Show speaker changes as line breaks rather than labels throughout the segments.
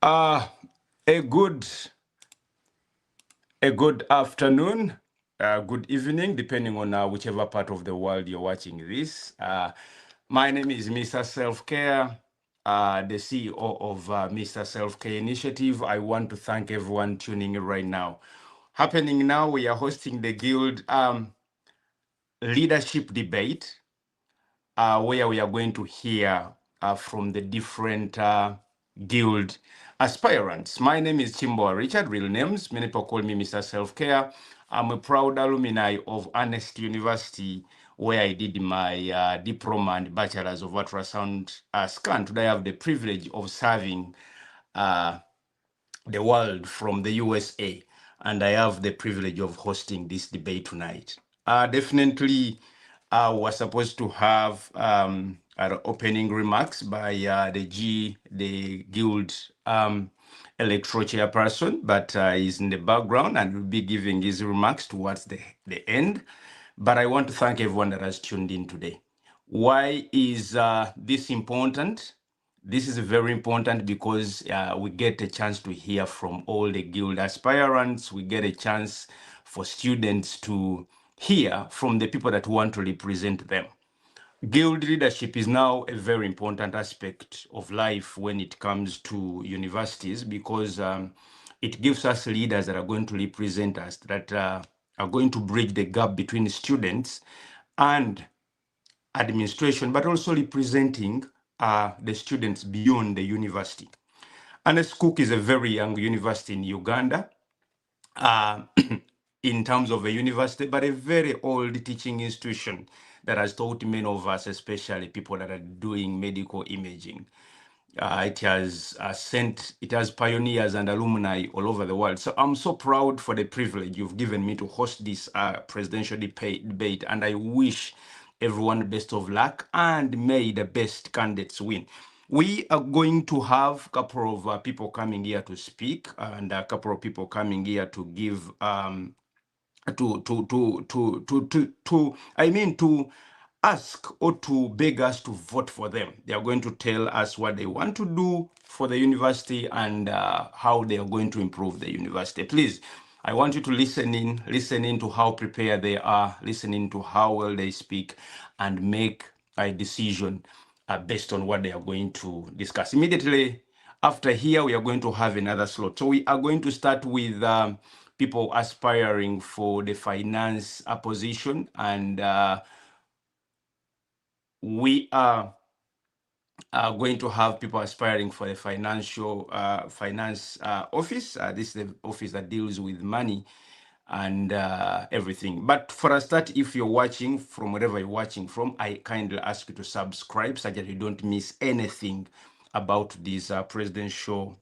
Uh, a good afternoon, good evening, depending on whichever part of the world you're watching this. My name is Mr. Selfcare, the CEO of Mr. Selfcare Initiative. I want to thank everyone tuning in right now. Happening now, we are hosting the Guild leadership debate, where we are going to hear from the different guild aspirants. My name is Chimboa Richard, real names. Many people call me Mr. Selfcare. I'm a proud alumni of Ernest University, where I did my diploma and bachelor's of ultrasound scan. Today I have the privilege of serving the world from the USA, and I have the privilege of hosting this debate tonight. Definitely, we're supposed to have our opening remarks by the guild electoral chairperson, but he's in the background and will be giving his remarks towards the end. But I want to thank everyone that has tuned in today. Why is this important? This is very important because we get a chance to hear from all the guild aspirants. We get a chance for students to hear from the people that want to represent them. Guild leadership is now a very important aspect of life when it comes to universities, because it gives us leaders that are going to represent us, that are going to bridge the gap between students and administration, but also representing the students beyond the university. Ernest Cook is a very young university in Uganda, in terms of a university, but a very old teaching institution that has taught many of us, especially people that are doing medical imaging. It has pioneers and alumni all over the world. So I'm so proud for the privilege you've given me to host this presidential debate, and I wish everyone the best of luck, and may the best candidates win. We are going to have a couple of people coming here to speak, and a couple of people coming here to give to ask or to beg us to vote for them. They are going to tell us what they want to do for the university and how they are going to improve the university. Please, I want you to listen in to how prepared they are, listening to how well they speak, and make a decision based on what they are going to discuss. Immediately after here, we are going to have another slot. So we are going to start with people aspiring for the finance position, and we are going to have people aspiring for the finance office. This is the office that deals with money and everything. But for a start, if you're watching from wherever you're watching from, I kindly ask you to subscribe so that you don't miss anything about this presidential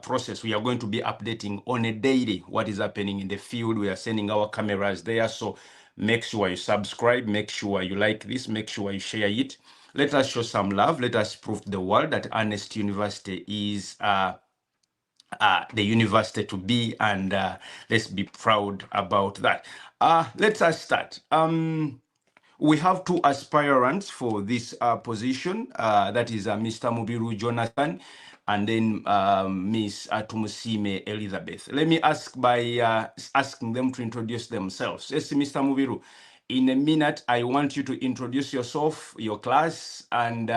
process. We are going to be updating on a daily what is happening in the field. We are sending our cameras there, so make sure you subscribe, make sure you like this, make sure you share it. Let us show some love. Let us prove to the world that Ernest University is the university to be, and let's be proud about that. Let us start. We have two aspirants for this position. That is Mr. Mubiru Jonathan and then Miss Tumusime Elizabeth. Let me ask by asking them to introduce themselves. Yes, Mr. Mubiru, in a minute, I want you to introduce yourself, your class, and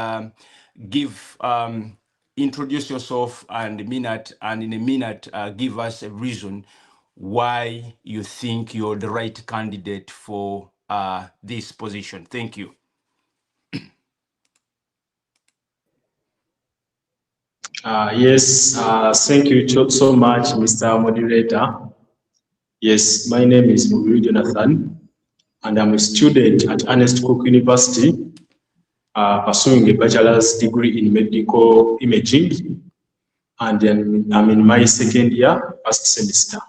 introduce yourself, and in a minute, give us a reason why you think you're the right candidate for this position. Thank you.
Yes, thank you so much, Mr. Moderator. Yes, my name is Mubiru Jonathan, and I'm a student at Ernest Cook University, pursuing a bachelor's degree in medical imaging, and then I'm in my second year, first semester.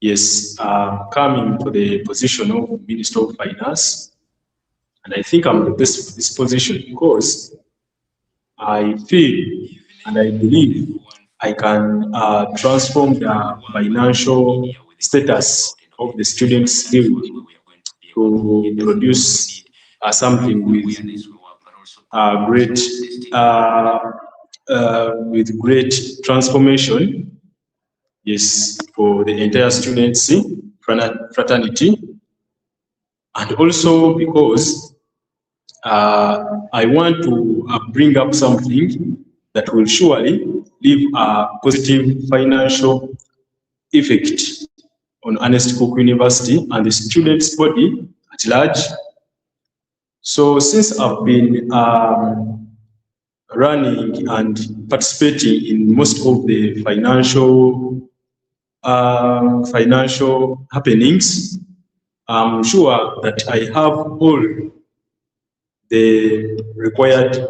Yes, coming for the position of Minister of Finance, and I think I'm the best for this position because I feel and I believe I can transform the financial status of the students' field to produce something with great with great transformation, yes, for the entire students fraternity, and also because I want to bring up something that will surely leave a positive financial effect on Ernest Cook University and the students' body at large. So since I've been running and participating in most of the financial happenings, I'm sure that I have all the required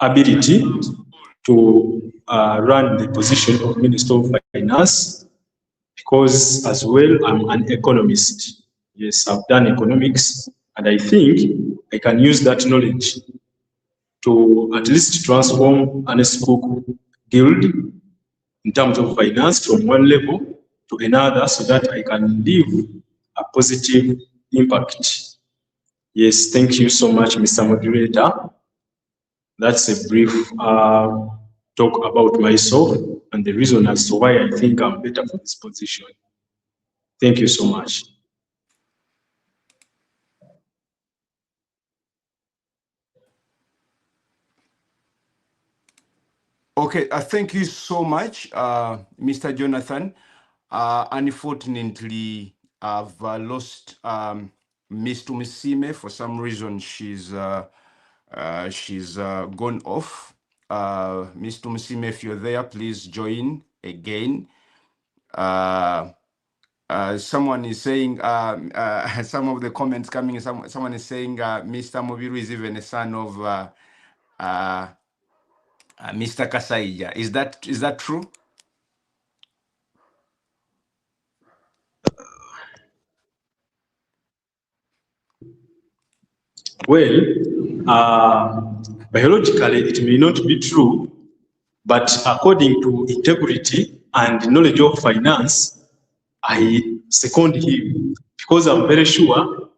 ability to run the position of Minister of Finance, because as well I'm an economist. Yes, I've done economics, and I think I can use that knowledge to at least transform Ernest Cook Guild in terms of finance from one level to another, so that I can leave a positive impact. Yes, thank you so much, Mr. Moderator. That's a brief talk about myself and the reason as to why I think I'm better for this position. Thank you so much.
Okay, thank you so much, Mr. Jonathan. Unfortunately, I've lost Ms. Tumisime. For some reason, she's gone off. Ms. Tumisime, if you're there, please join again. Someone is saying, some of the comments coming, someone is saying Mr. Mobiru is even a son of Mr. Kasaija. Is that true?
Well, biologically, it may not be true, but according to integrity and knowledge of finance, I second him, because I'm very sure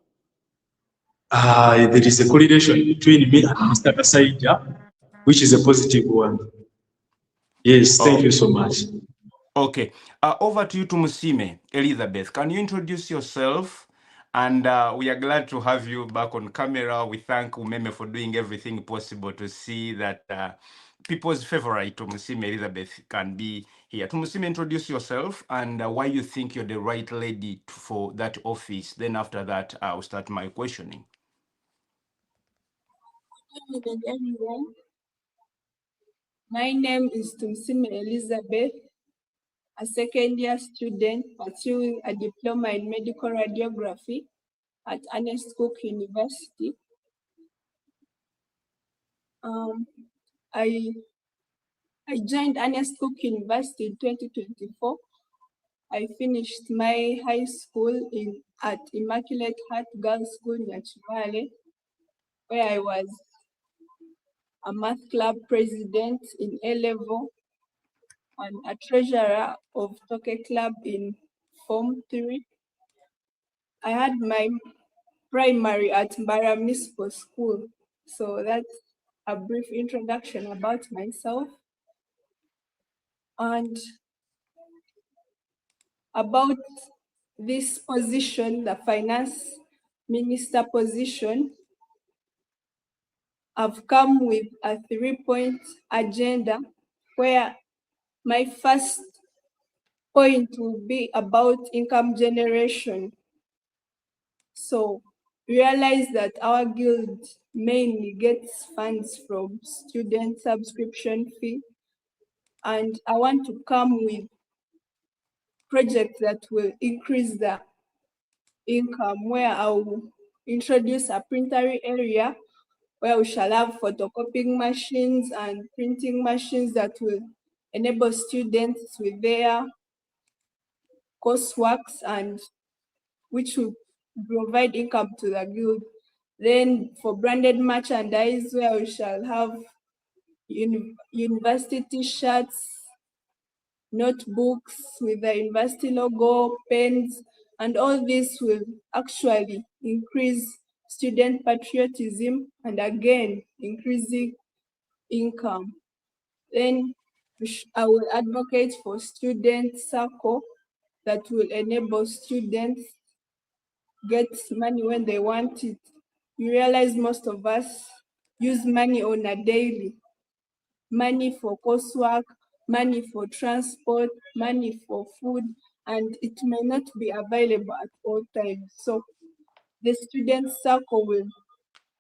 there is a correlation between me and Mr. Kasaija, which is a positive one. Yes, thank you so much.
Okay, over to you, Tumusime Elizabeth. Can you introduce yourself? And we are glad to have you back on camera. We thank Umeme for doing everything possible to see that people's favorite Tumusime Elizabeth can be here. Tumusime, introduce yourself and why you think you're the right lady for that office. Then after that, I'll start my questioning.
Good evening, everyone. My name is Tumusime Elizabeth, a second-year student pursuing a diploma in medical radiography at Ernest Cook University. I joined Ernest Cook University in 2024. I finished my high school at Immaculate Heart Girls School in Chivale, where I was a math club president in A-level and a treasurer of Toke Club in Form 3. I had my primary at Mbara Municipal School. So that's a brief introduction about myself. And about this position, the finance minister position, I've come with a 3-point agenda where my first point will be about income generation. So realize that our guild mainly gets funds from student subscription fee, and I want to come with projects that will increase the income, where I will introduce a printer area where we shall have photocopying machines and printing machines that will enable students with their courseworks, and which will provide income to the guild. Then for branded merchandise, where we shall have university t-shirts, notebooks with the university logo, pens, and all this will actually increase student patriotism and again increasing income. Then I will advocate for student circle that will enable students get money when they want it. You realize most of us use money on a daily. Money for coursework, money for transport, money for food, and it may not be available at all times. So the student circle will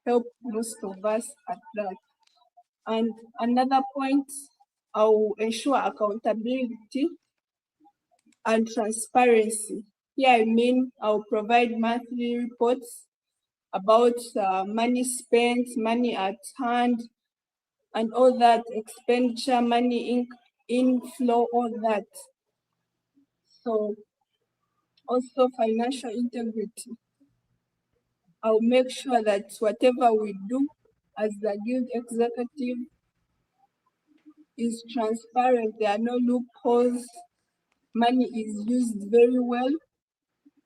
help most of us at that. And another point, I will ensure accountability and transparency. Here I mean I'll provide monthly reports about money spent, money at hand, and all that, expenditure, money inflow, all that. So also financial integrity. I'll make sure that whatever we do as the guild executive is transparent. There are no loopholes. Money is used very well.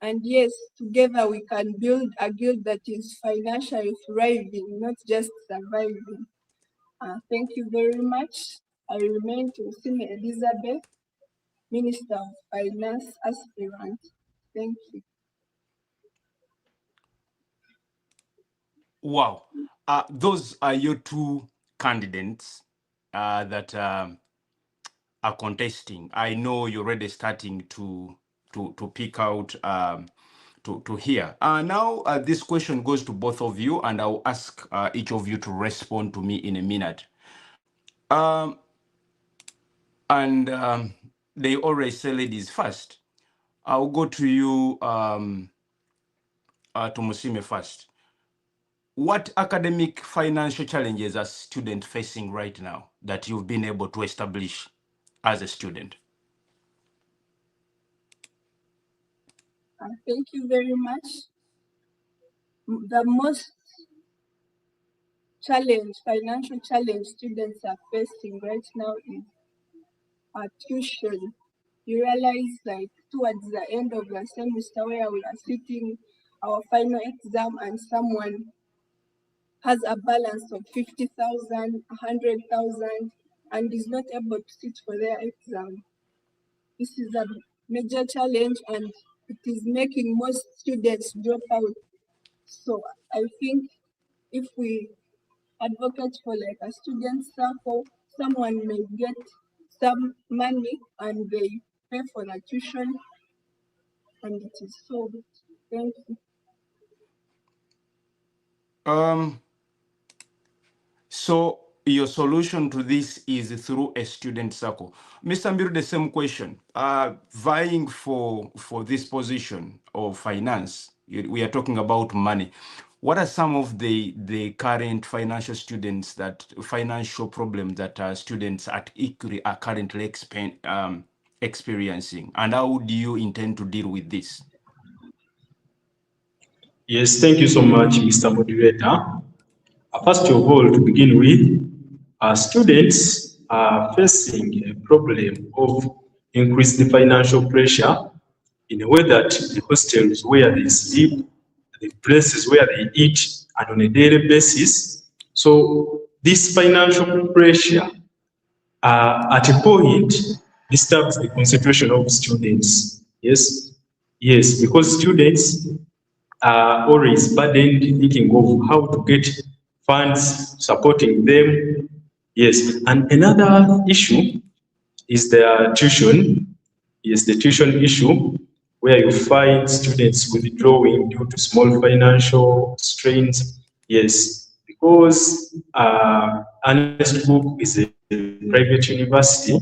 And yes, together we can build a guild that is financially thriving, not just surviving. Thank you very much. I remain Tusime Elizabeth, Minister of Finance aspirant. Thank you.
Wow. Those are your two candidates that are contesting. I know you're already starting to pick out to hear. Now this question goes to both of you, and I'll ask each of you to respond to me in a minute. And they always say ladies first. I'll go to you, to Musime first. What academic financial challenges are students facing right now that you've been able to establish as a student?
Thank you very much. The most financial challenge students are facing right now is tuition. You realize like towards the end of the semester where we are sitting our final exam and someone has a balance of 50,000, 100,000 and is not able to sit for their exam. This is a major challenge and it is making most students drop out. So I think if we advocate for like a student circle, someone may get some money and they pay for the tuition and it is solved. Thank you.
So your solution to this is through a student circle. Mr. Mbiru, the same question. Vying for this position of finance, we are talking about money. What are some of the current financial problems that students at ECUREI are currently experiencing, and how do you intend to deal with this?
Yes, thank you so much, Mr. Moderator. First of all, to begin with, students are facing a problem of increased financial pressure in a way that the hostels where they sleep, the places where they eat, and on a daily basis. So this financial pressure at a point disturbs the concentration of students. Yes, because students are always burdened thinking of how to get funds supporting them. Yes, and another issue is the tuition. Yes, the tuition issue, where you find students withdrawing due to small financial strains. Yes, because Ernest is a private university,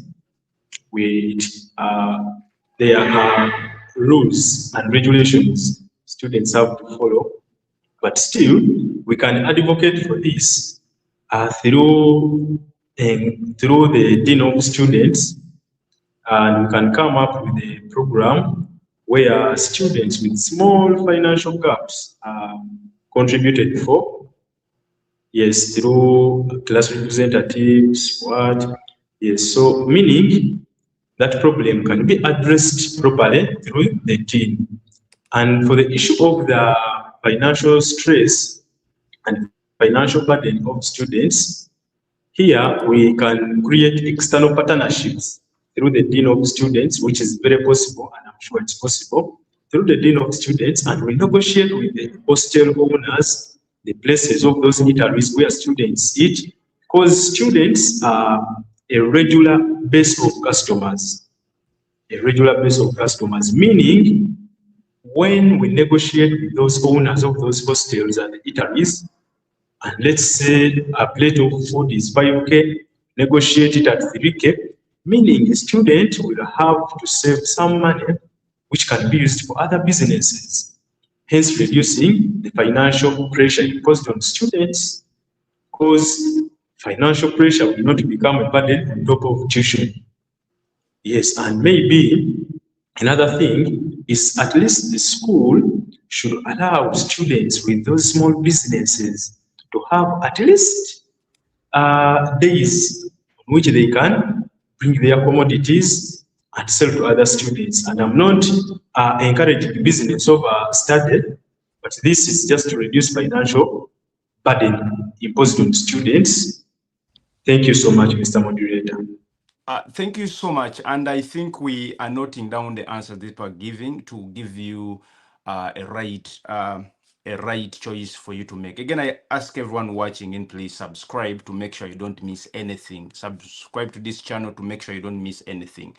there are rules and regulations students have to follow, but still we can advocate for this through the dean of students, and we can come up with a program where students with small financial gaps are contributed for. Yes, through class representatives, yes, so meaning that problem can be addressed properly through the dean. And for the issue of the financial stress and financial burden of students, Here we can create external partnerships through the Dean of Students, which is very possible, and I'm sure it's possible, through the Dean of Students, and we negotiate with the hostel owners, the places of those eateries where students eat, because students are a regular base of customers. A regular base of customers, meaning when we negotiate with those owners of those hostels and eateries, and let's say a plate of food is 5K, negotiate it at 3K, meaning a student will have to save some money which can be used for other businesses, hence reducing the financial pressure imposed on students, because financial pressure will not become a burden on top of tuition. Yes, and maybe another thing is at least the school should allow students with those small businesses to have at least days on which they can bring their commodities and sell to other students. And I'm not encouraging business over study, but this is just to reduce financial burden imposed on students. Thank you so much, Mr. Moderator.
Thank you so much. And I think we are noting down the answers that we're giving to give you a right choice for you to make. Again, I ask everyone watching in, please subscribe to make sure you don't miss anything. Subscribe to this channel to make sure you don't miss anything.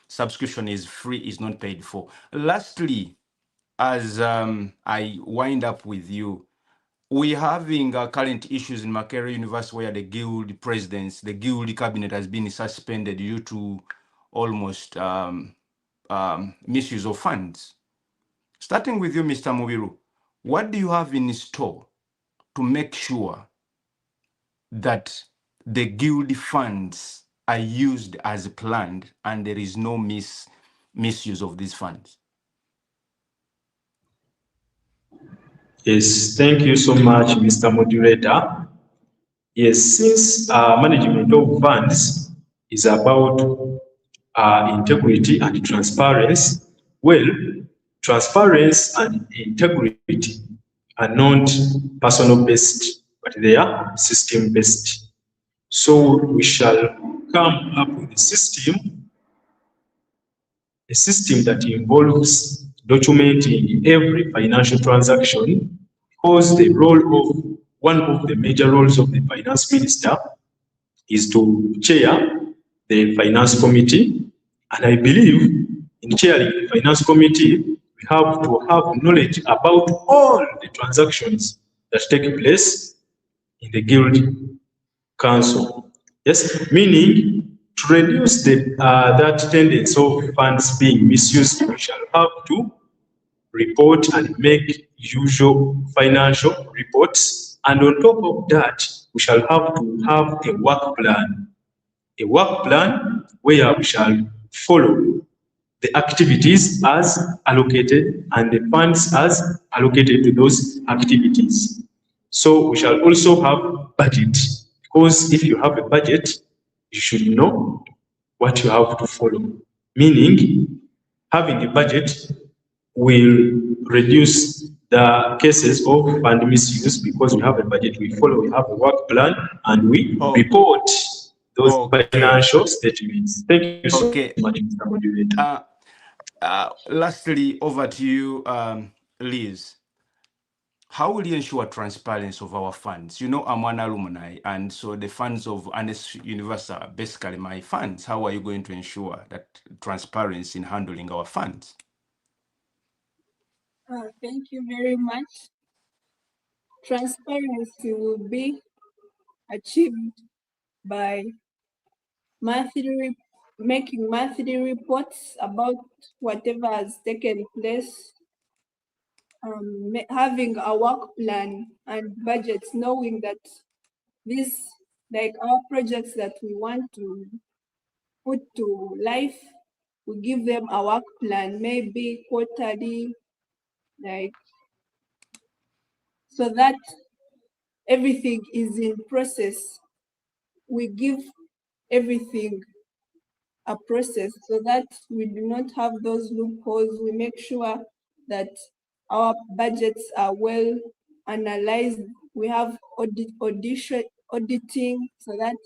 Subscription is free, is not paid for. Lastly, as I wind up with you, we're having current issues in ECUREI University where the guild presidents, the guild cabinet has been suspended due to almost misuse of funds. Starting with you, Mr. Mubiru, what do you have in store to make sure that the guild funds are used as planned and there is no misuse of these funds?
Yes, thank you so much, Mr. Moderator. Yes, since management of funds is about integrity and transparency, well, transparency and integrity are not personal-based, but they are system-based. So we shall come up with a system that involves documenting every financial transaction, because the role of one of the major roles of the finance minister is to chair the finance committee. And I believe in chairing the finance committee, we have to have knowledge about all the transactions that take place in the guild council. Yes, meaning to reduce the that tendency of funds being misused, we shall have to report and make usual financial reports. And on top of that, we shall have to have a work plan where we shall follow the activities as allocated and the funds as allocated to those activities. So we shall also have budget, because if you have a budget, you should know what you have to follow. Meaning, having a budget will reduce the cases of fund misuse, because we have a budget, we follow, we have a work plan, and we report those financial statements. Thank you so much, Mr. Moderator.
Lastly, over to you, Liz. How will you ensure transparency of our funds? You know, I'm an alumni, and so the funds of Ernest University are basically my funds. How are you going to ensure that transparency in handling our funds?
Thank you very much. Transparency will be achieved by making monthly reports about whatever has taken place, having a work plan and budgets, knowing that these, like our projects that we want to put to life, we give them a work plan, maybe quarterly, like, so that everything is in process. We give everything a process so that we do not have those loopholes. We make sure that our budgets are well analyzed. We have auditing so that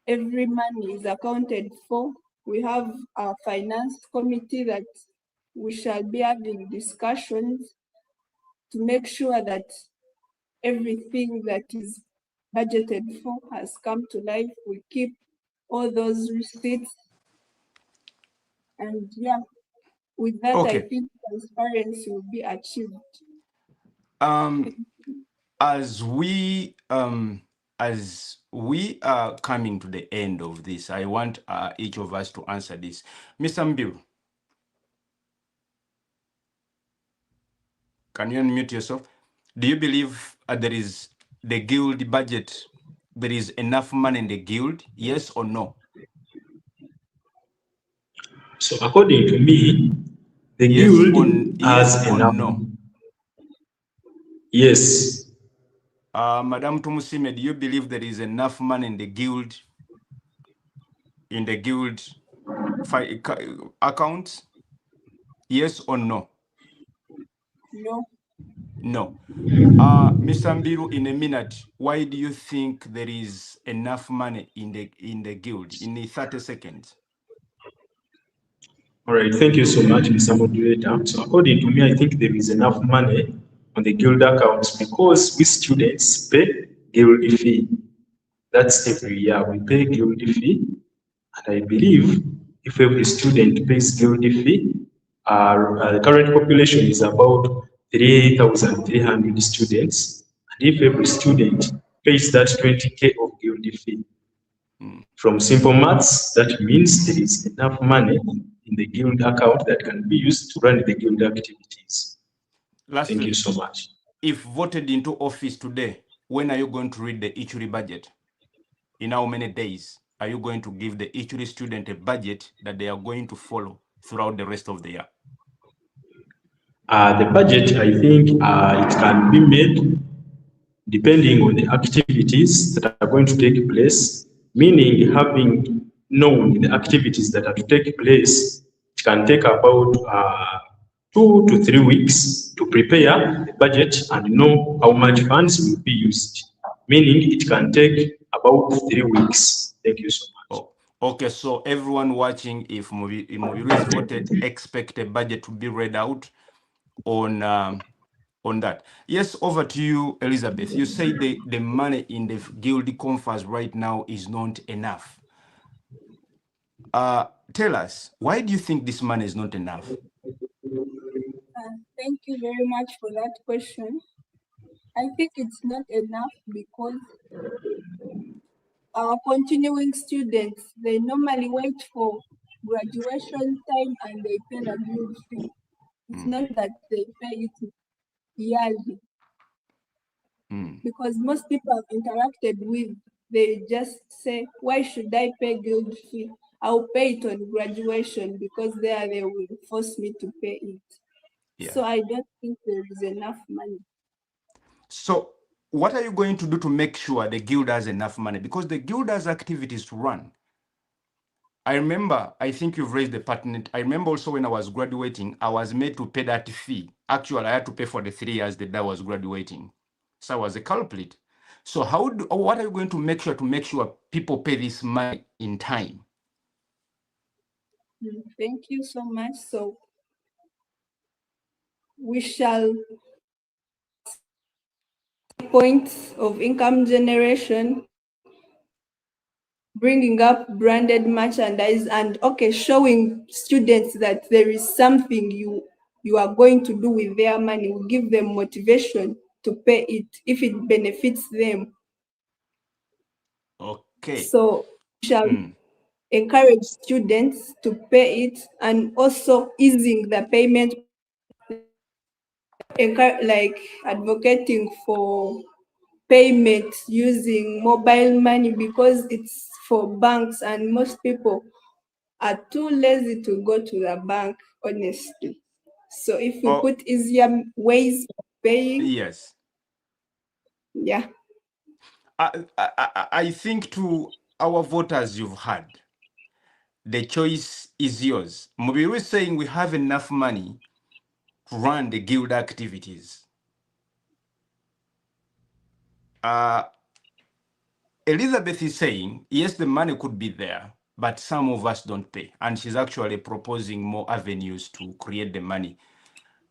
every money is accounted for. We have our finance committee that we shall be having discussions to make sure that everything that is budgeted for has come to life. We keep all those receipts. And yeah, with that, I
Okay.
think transparency will be achieved.
As we are coming to the end of this, I want each of us to answer this. Mr. Mbiru, can you unmute yourself? Do you believe there is the guild budget, there is enough money in the guild, yes or no?
So according to me, the
Yes
guild has
or
enough.
no?
Yes.
Madam Tumusime, do you believe there is enough money in the guild, accounts? Yes or no?
No.
No. Mr. Mbiru, in a minute, why do you think there is enough money in the guild? In the 30 seconds.
All right, thank you so much, Mr. Moderator. So according to me, I think there is enough money on the guild accounts because we students pay guild fee. That's every year we pay guild fee. And I believe if every student pays guild fee, our current population is about 3,300 students. And if every student pays that 20K of guild fee, from simple maths, that means there is enough money in the guild account that can be used to run the guild activities.
Lastly,
Thank you so much.
If voted into office today, when are you going to read the ECUREI budget? In how many days are you going to give the ECUREI student a budget that they are going to follow throughout the rest of the year?
The budget, I think it can be made depending on the activities that are going to take place, meaning having known the activities that are to take place, it can take about 2 to 3 weeks to prepare the budget and know how much funds will be used, meaning it can take about 3 weeks. Thank you so much.
Oh, okay, so everyone watching, if Mobiru is voted, expect a budget to be read out on that. Yes, over to you, Elizabeth. You say the money in the guild coffers right now is not enough. Tell us, why do you think this money is not enough?
Thank you very much for that question. I think it's not enough because our continuing students, they normally wait for graduation time and they pay the guild fee. It's not that they pay it yearly. Because most people I've interacted with, they just say, why should I pay guild fee? I'll pay it on graduation because there they will force me to pay it.
Yeah.
So I don't think there is enough money.
So what are you going to do to make sure the guild has enough money? Because the guild has activities to run. I remember, I think you've raised the pertinent. I remember also when I was graduating, I was made to pay that fee. Actually, I had to pay for the 3 years that I was graduating. So I was a culprit. So what are you going to make sure people pay this money in time?
Thank you so much. So we shall points of income generation, bringing up branded merchandise, and showing students that there is something you are going to do with their money. We give them motivation to pay it if it benefits them.
Okay.
So we shall encourage students to pay it, and also easing the payment, like advocating for payment using mobile money because it's for banks and most people are too lazy to go to the bank, honestly. So if we put easier ways of paying,
yes,
yeah.
I think to our voters you've had, the choice is yours. Mobiru is saying we have enough money to run the guild activities. Elizabeth is saying, yes, the money could be there, but some of us don't pay. And she's actually proposing more avenues to create the money.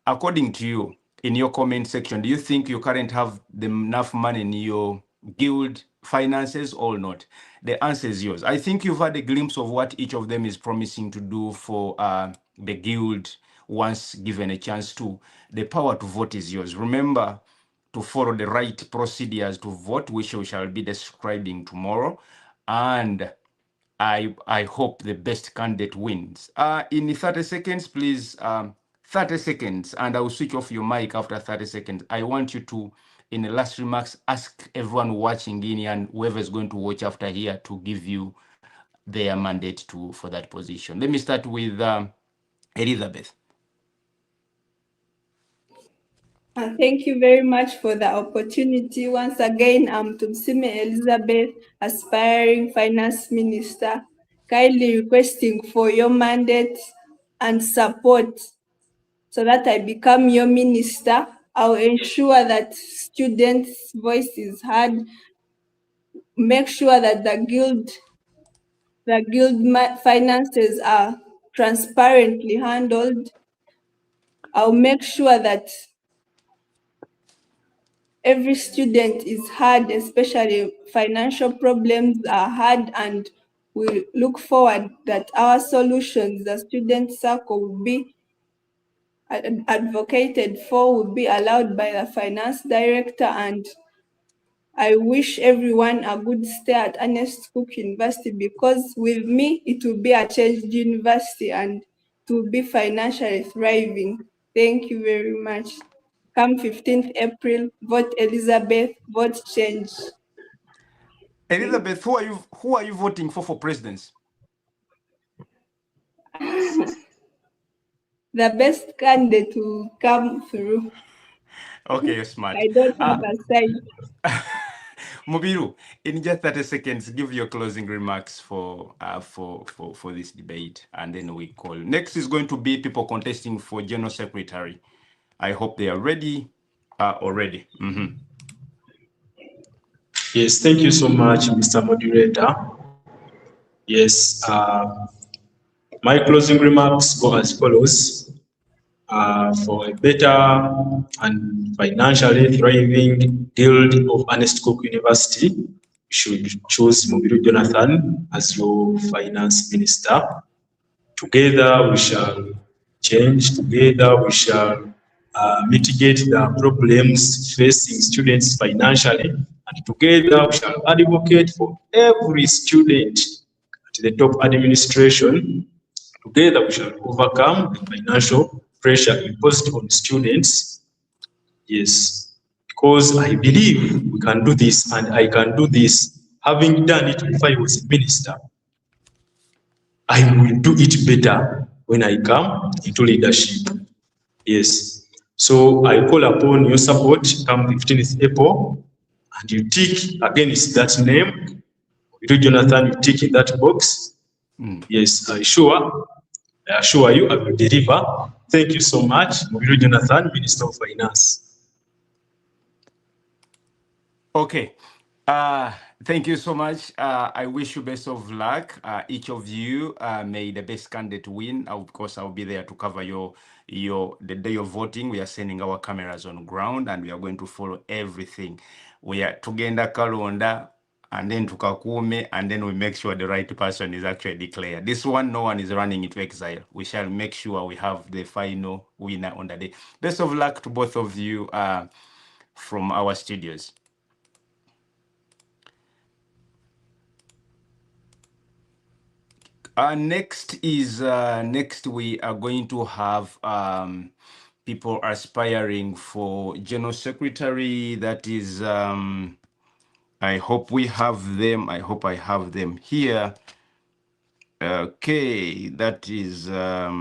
According to you, in your comment section, do you think you currently have enough money in your guild finances or not? The answer is yours. I think you've had a glimpse of what each of them is promising to do for the guild once given a chance to. The power to vote is yours. Remember to follow the right procedures to vote, which we shall be describing tomorrow. And I hope the best candidate wins. In 30 seconds, please, 30 seconds, and I will switch off your mic after 30 seconds. I want you to, in the last remarks, ask everyone watching in and whoever is going to watch after here to give you their mandate for that position. Let me start with Elizabeth.
Thank you very much for the opportunity. Once again, I'm Tumsime Elizabeth, aspiring finance minister, kindly requesting for your mandate and support so that I become your minister. I'll ensure that students' voice is heard, make sure that the guild finances are transparently handled. I'll make sure that every student is heard, especially financial problems are heard, and we look forward that our solutions, the student circle will be advocated for, will be allowed by the finance director. And I wish everyone a good stay at Ernest University, because with me, it will be a changed university and it will be financially thriving. Thank you very much. Come 15th April, vote Elizabeth, vote change.
Elizabeth, who are you voting for presidency?
The best candidate to come through.
Okay, you're smart.
I don't have a side.
Mubiru, in just 30 seconds, give your closing remarks for this debate, and then we call. Next is going to be people contesting for General Secretary. I hope they are ready already.
Yes, thank you so much, Mr. Moderator. Yes, my closing remarks go as follows. For a better and financially thriving guild of Ernest Cook University, you should choose Mubiru Jonathan as your finance minister. Together we shall change, together we shall mitigate the problems facing students financially, and together we shall advocate for every student at the top administration. Together we shall overcome the financial pressure imposed on students. Yes, because I believe we can do this, and I can do this having done it if I was a minister. I will do it better when I come into leadership. Yes. So I call upon your support come 15th April, and you tick against that name. You, Jonathan, you tick in that box. Yes, I assure you I will deliver. Thank you so much, Mubiru Jonathan, Minister of Finance.
Okay. Thank you so much. I wish you best of luck. Each of you may the best candidate win. Of course, I'll be there to cover the day of voting. We are sending our cameras on ground and we are going to follow everything. We are tugenda kalonda and then tukakume, and then we make sure the right person is actually declared. This one, no one is running into exile. We shall make sure we have the final winner on the day. Best of luck to both of you from our studios. Next we are going to have people aspiring for General Secretary. That is, I hope we have them. I hope I have them here. Okay, that is, okay.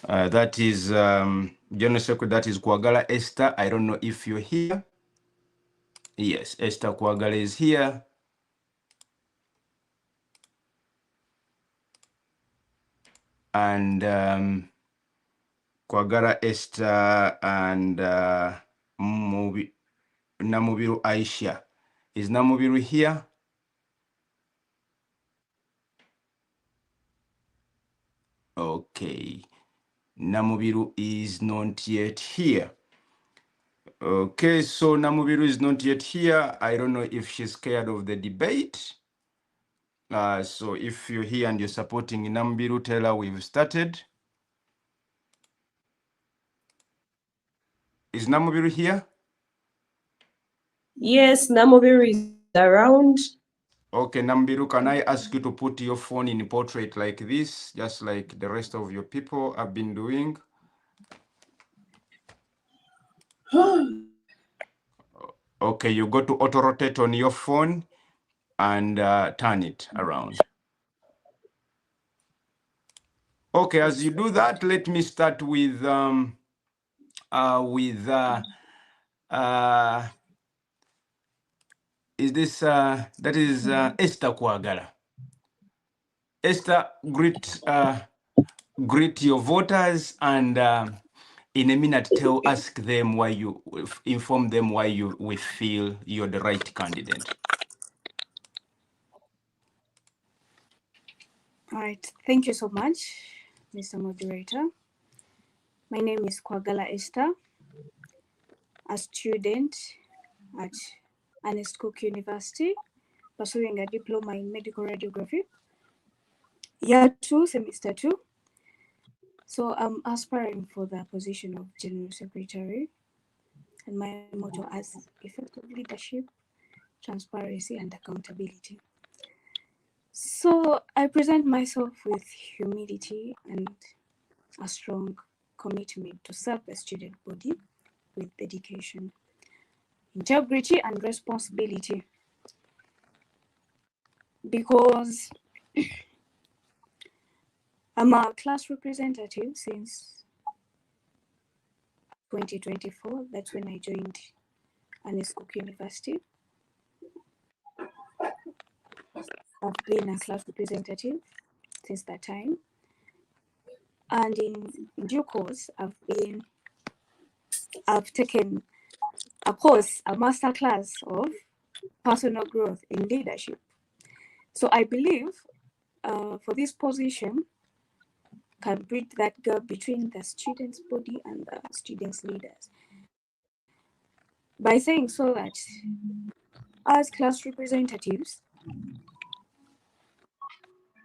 That is General Secretary, that is Kwagala Esther. I don't know if you're here. Yes, Esther Kwagala is here. And Kwagala Esther and Namubiru Aisha. Is Namubiru here? Okay. Namubiru is not yet here. Okay, so Namubiru is not yet here. I don't know if she's scared of the debate. So if you're here and you're supporting Namubiru, tell her we've started. Is Namubiru here?
Yes, Namubiru is around.
Okay, Namubiru, can I ask you to put your phone in portrait like this, just like the rest of your people have been doing? Okay, you go to auto rotate on your phone and turn it around. Okay, as you do that, let me start with is this that is Esther Kwagala. Esther, greet your voters and in a minute ask them why you inform them why we feel you're the right candidate.
All right, thank you so much, Mr. Moderator. My name is Kwagala Esther, a student at Ernest University, pursuing a diploma in medical radiography, year 2, semester 2. So I'm aspiring for the position of General Secretary, and my motto is effective leadership, transparency, and accountability. So I present myself with humility and a strong commitment to serve the student body with dedication, integrity, and responsibility. Because I'm a class representative since 2024. That's when I joined Ernest University. I've been a class representative since that time. And in due course, I've taken a course, a master class of personal growth in leadership. So I believe for this position can bridge that gap between the students' body and the students' leaders. By saying so that as class representatives,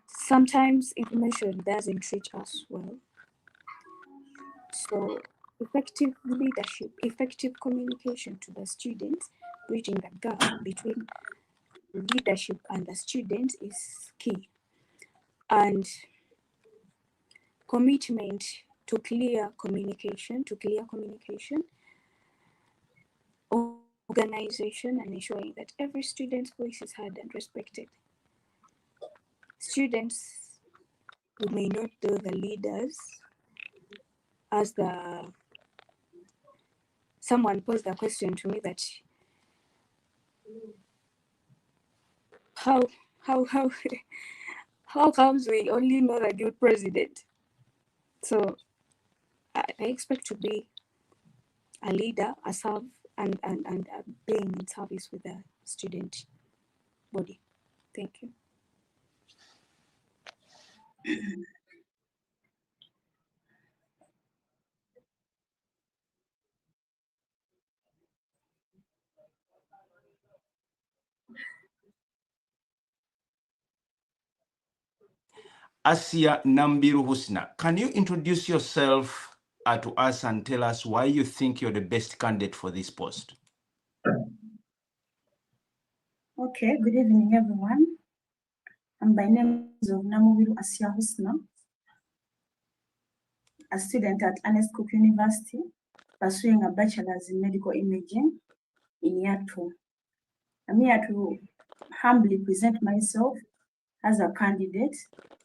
sometimes information doesn't reach us well. So effective leadership, effective communication to the students, bridging the gap between leadership and the students is key. And commitment to clear communication, organization, and ensuring that every student's voice is heard and respected. Students who may not know the leaders, as someone posed a question to me that how comes we only know the good president? So I expect to be a leader, a serve, and being in service with the student body. Thank you.
Asia Nambiru Husna, can you introduce yourself to us and tell us why you think you're the best candidate for this post?
Okay, good evening, everyone. And by name is Namubiru Asia Husna, a student at Ernest University, pursuing a bachelor's in medical imaging in year 2. I'm here to humbly present myself as a candidate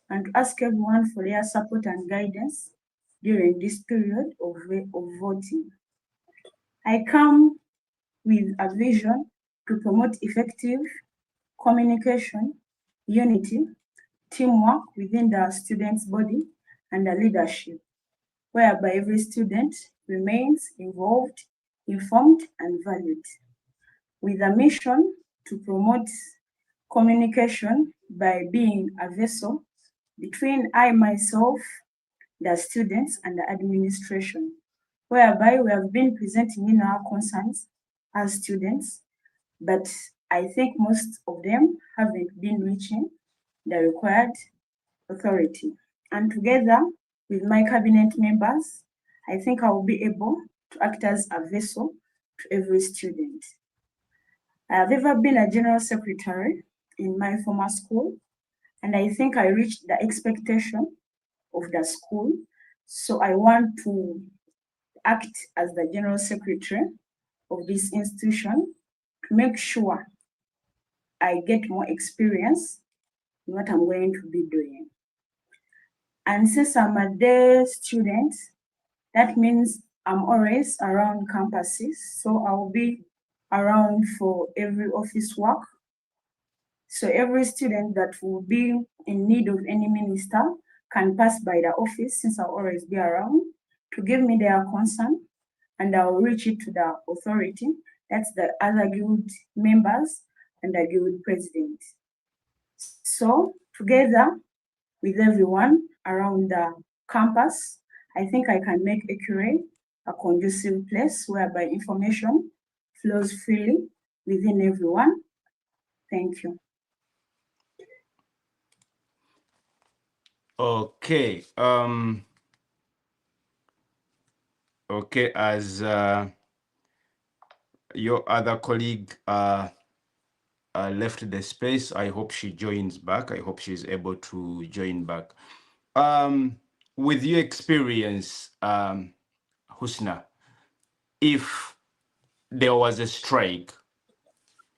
and to ask everyone for their support and guidance during this period of voting. I come with a vision to promote effective communication, unity, teamwork within the students' body, and the leadership. whereby every student remains involved, informed, and valued, with a mission to promote communication by being a vessel between I myself, the students, and the administration, whereby we have been presenting in our concerns as students, but I think most of them haven't been reaching the required authority. And together with my cabinet members, I think I will be able to act as a vessel to every student. I have ever been a general secretary in my former school, and I think I reached the expectation of the school. So I want to act as the general secretary of this institution to make sure I get more experience in what I'm going to be doing. And since I'm a day student, that means I'm always around campuses. So I'll be around for every office work. So every student that will be in need of any minister can pass by the office, since I'll always be around, to give me their concern, and I'll reach it to the authority. That's the other guild members and the guild president. So together with everyone around the campus, I think I can make ECUREI a conducive place whereby information flows freely within everyone. Thank you.
Okay. Okay, as your other colleague left the space, I hope she joins back. I hope she's able to join back. With your experience, Husna, if there was a strike,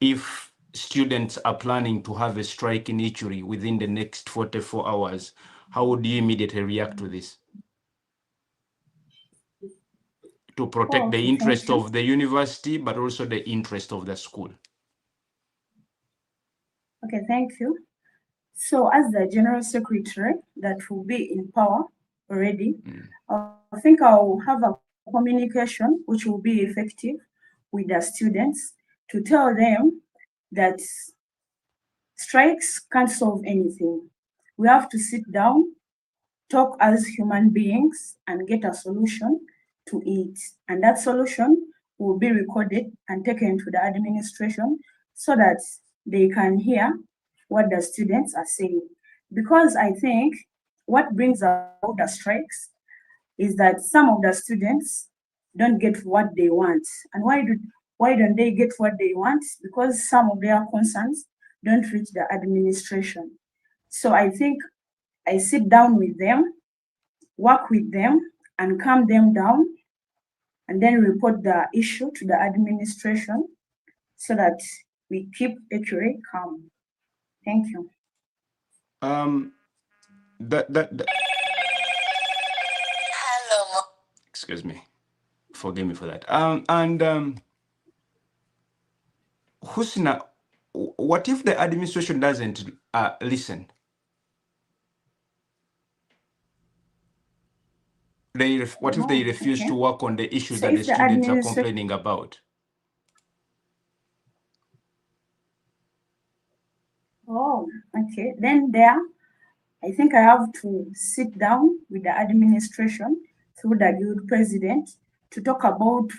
if students are planning to have a strike in ECUREI within the next 44 hours, how would you immediately react to this? To protect the interest of the university, but also the interest of the school.
Okay, thank you. So as the general secretary that will be in power already, I think I'll have a communication which will be effective with the students to tell them that strikes can't solve anything. We have to sit down, talk as human beings, and get a solution to it. And that solution will be recorded and taken to the administration so that they can hear what the students are saying. Because I think what brings about the strikes is that some of the students don't get what they want. And why don't they get what they want? Because some of their concerns don't reach the administration. So I think I sit down with them, work with them, and calm them down, and then report the issue to the administration so that we keep ECUREI calm. Thank you.
Hello. Excuse me. Forgive me for that. Husna, what if the administration doesn't listen? What if they refuse to work on the issues that the students are complaining about?
Oh, okay. Then I think I have to sit down with the administration through the guild president to talk about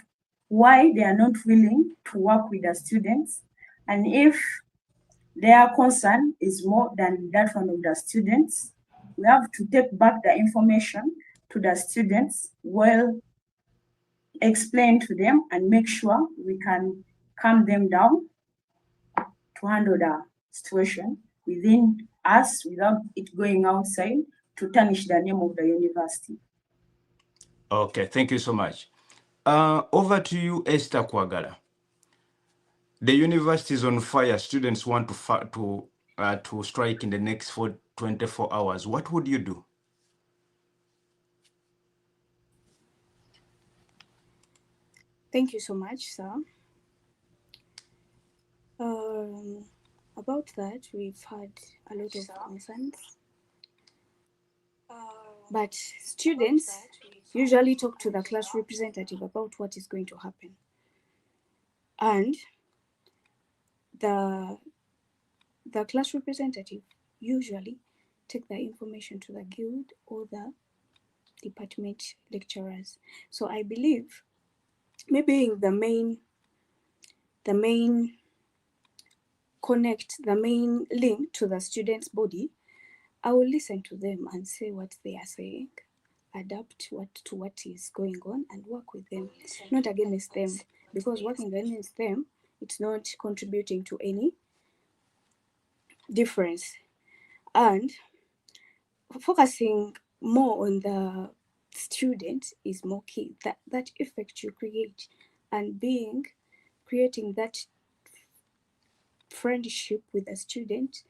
why they are not willing to work with the students, and if their concern is more than that one of the students, we have to take back the information to the students, well explain to them, and make sure we can calm them down to handle the situation within us without it going outside to tarnish the name of the university.
Okay, thank you so much. Over to you, Esther Kwagala. The university is on fire. Students want to strike in the next 24 hours. What would you do?
Thank you so much, sir. About that, we've had a lot of concerns. But students usually talk to the class representative about what is going to happen. And the class representative usually take the information to the guild or the department lecturers. So I believe maybe the main link to the students' body, I will listen to them and say what they are saying, adapt to what is going on, and work with them, not against them, because working against them, it's not contributing to any difference. And focusing more on the student is more key. That effect you create, and creating that friendship with a student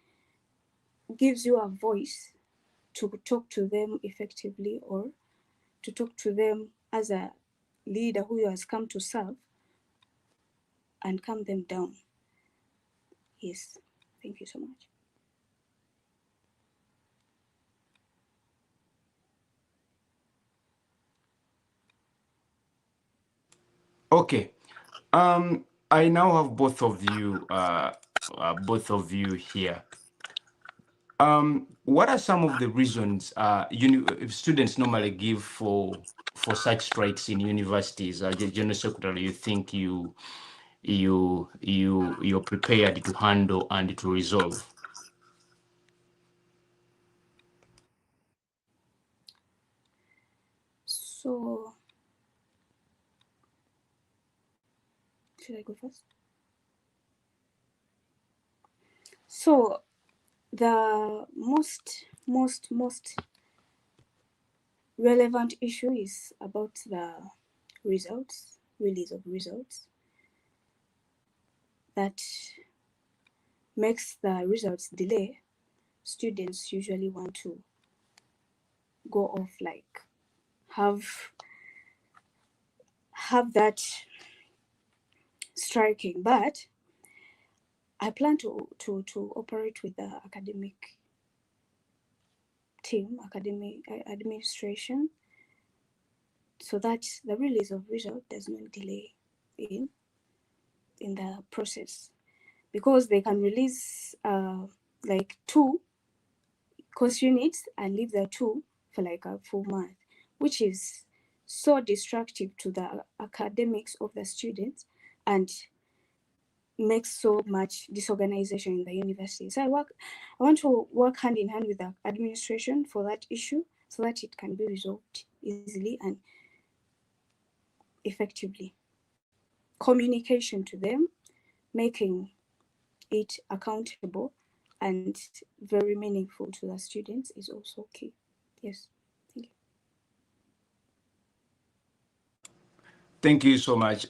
gives you a voice to talk to them effectively, or to talk to them as a leader who has come to serve and calm them down. Yes, thank you so much.
Okay. I now have both of you here. What are some of the reasons students normally give for such strikes in universities? General Secretary, you think you're prepared to handle and to resolve?
So, should I go first? So, the most relevant issue is about the release of results. That makes the results delay. Students usually want to go off, like have that striking, but I plan to operate with the academic team, academic administration, so that the release of result does not delay in the process, because they can release like 2 course units and leave the 2 for like a full month, which is so destructive to the academics of the students and makes so much disorganization in the university. So I want to work hand in hand with the administration for that issue, so that it can be resolved easily and effectively. Communication to them, making it accountable and very meaningful to the students is also key. Yes, thank you.
Thank you so much.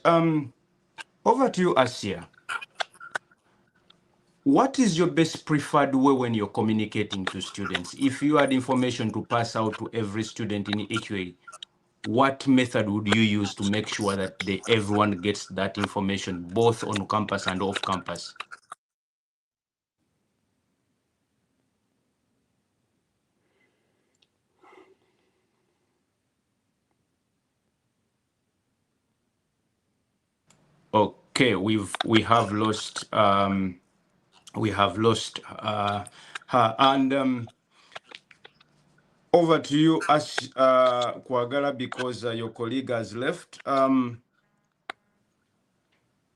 Over to you, Asia. What is your best preferred way when you're communicating to students? If you had information to pass out to every student in ECUREI, what method would you use to make sure that everyone gets that information, both on campus and off campus? Okay, we have lost her, and over to you, Kwagala, because your colleague has left.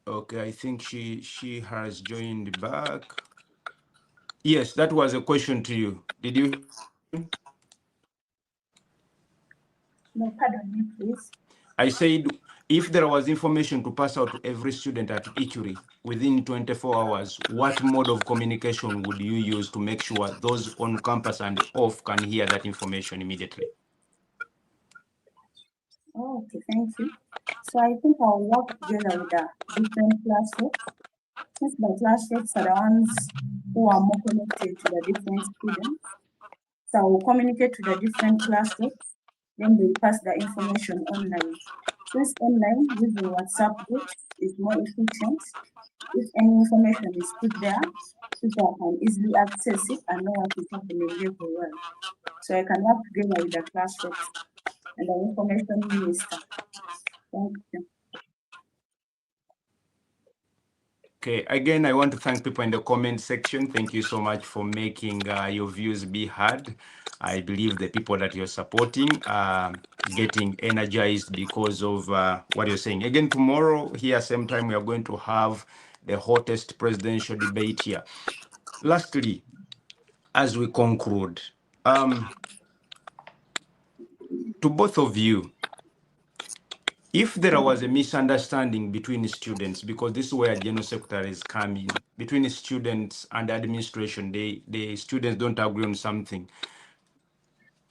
Okay, I think she has joined back. Yes, that was a question to you. Did you?
No, pardon me, please.
I said, if there was information to pass out to every student at ECUREI within 24 hours, what mode of communication would you use to make sure those on campus and off can hear that information immediately?
Oh, okay, thank you. So I think I'll work together with the different class reps. Since the class reps are the ones who are more connected to the different students, so I will communicate to the different class reps, then they pass the information online. Since online using WhatsApp groups is more efficient, if any information is put there, people can easily access it and know what is happening everywhere. so I can work together with the class reps and the information minister. Thank you.
Okay, again, I want to thank people in the comment section. Thank you so much for making your views be heard. I believe the people that you're supporting are getting energized because of what you're saying. Again, tomorrow here, same time, we are going to have the hottest presidential debate here. Lastly, as we conclude, to both of you, if there was a misunderstanding between students, because this is where general secretaries come in, between students and administration, the students don't agree on something.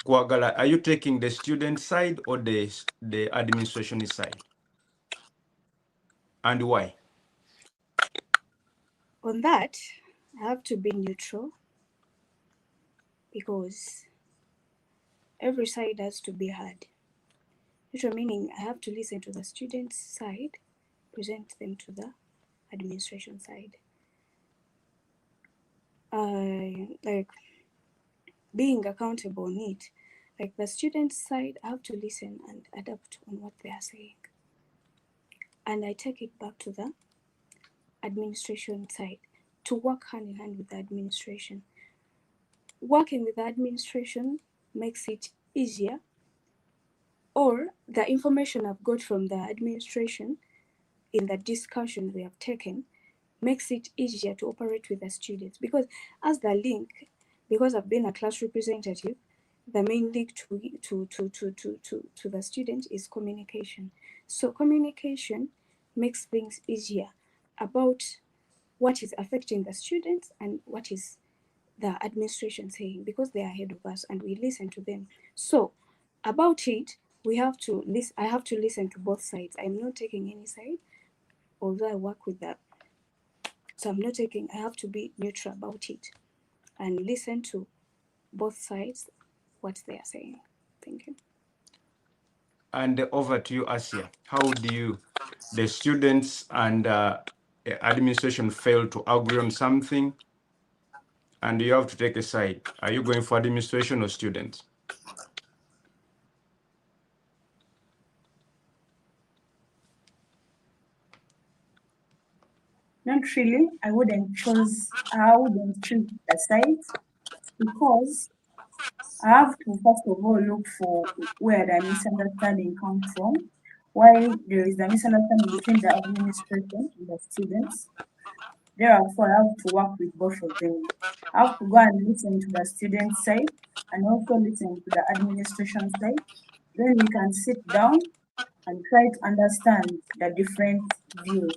Kwagala, are you taking the student side or the administration side? And why?
On that, I have to be neutral because every side has to be heard. Neutral meaning I have to listen to the students' side, present them to the administration side. Like being accountable on it. Like the students' side, I have to listen and adapt on what they are saying. And I take it back to the administration side to work hand in hand with the administration. Working with the administration makes it easier, or the information I've got from the administration in the discussion we have taken makes it easier to operate with the students, because as the link, because I've been a class representative, the main link to the student is communication. So communication makes things easier about what is affecting the students and what is the administration saying, because they are ahead of us and we listen to them. So about it, we have to listen. I have to listen to both sides. I'm not taking any side, although I work with that. So I'm not taking, I have to be neutral about it and listen to both sides, what they are saying. Thank you.
And over to you, Asia. How do you, the students and administration fail to agree on something and you have to take a side? Are you going for administration or students?
Not really. I wouldn't choose the sides, because I have to first of all look for where the misunderstanding comes from, why there is a misunderstanding between the administration and the students. Therefore, I have to work with both of them. I have to go and listen to the student side and also listen to the administration side. Then we can sit down and try to understand the different views.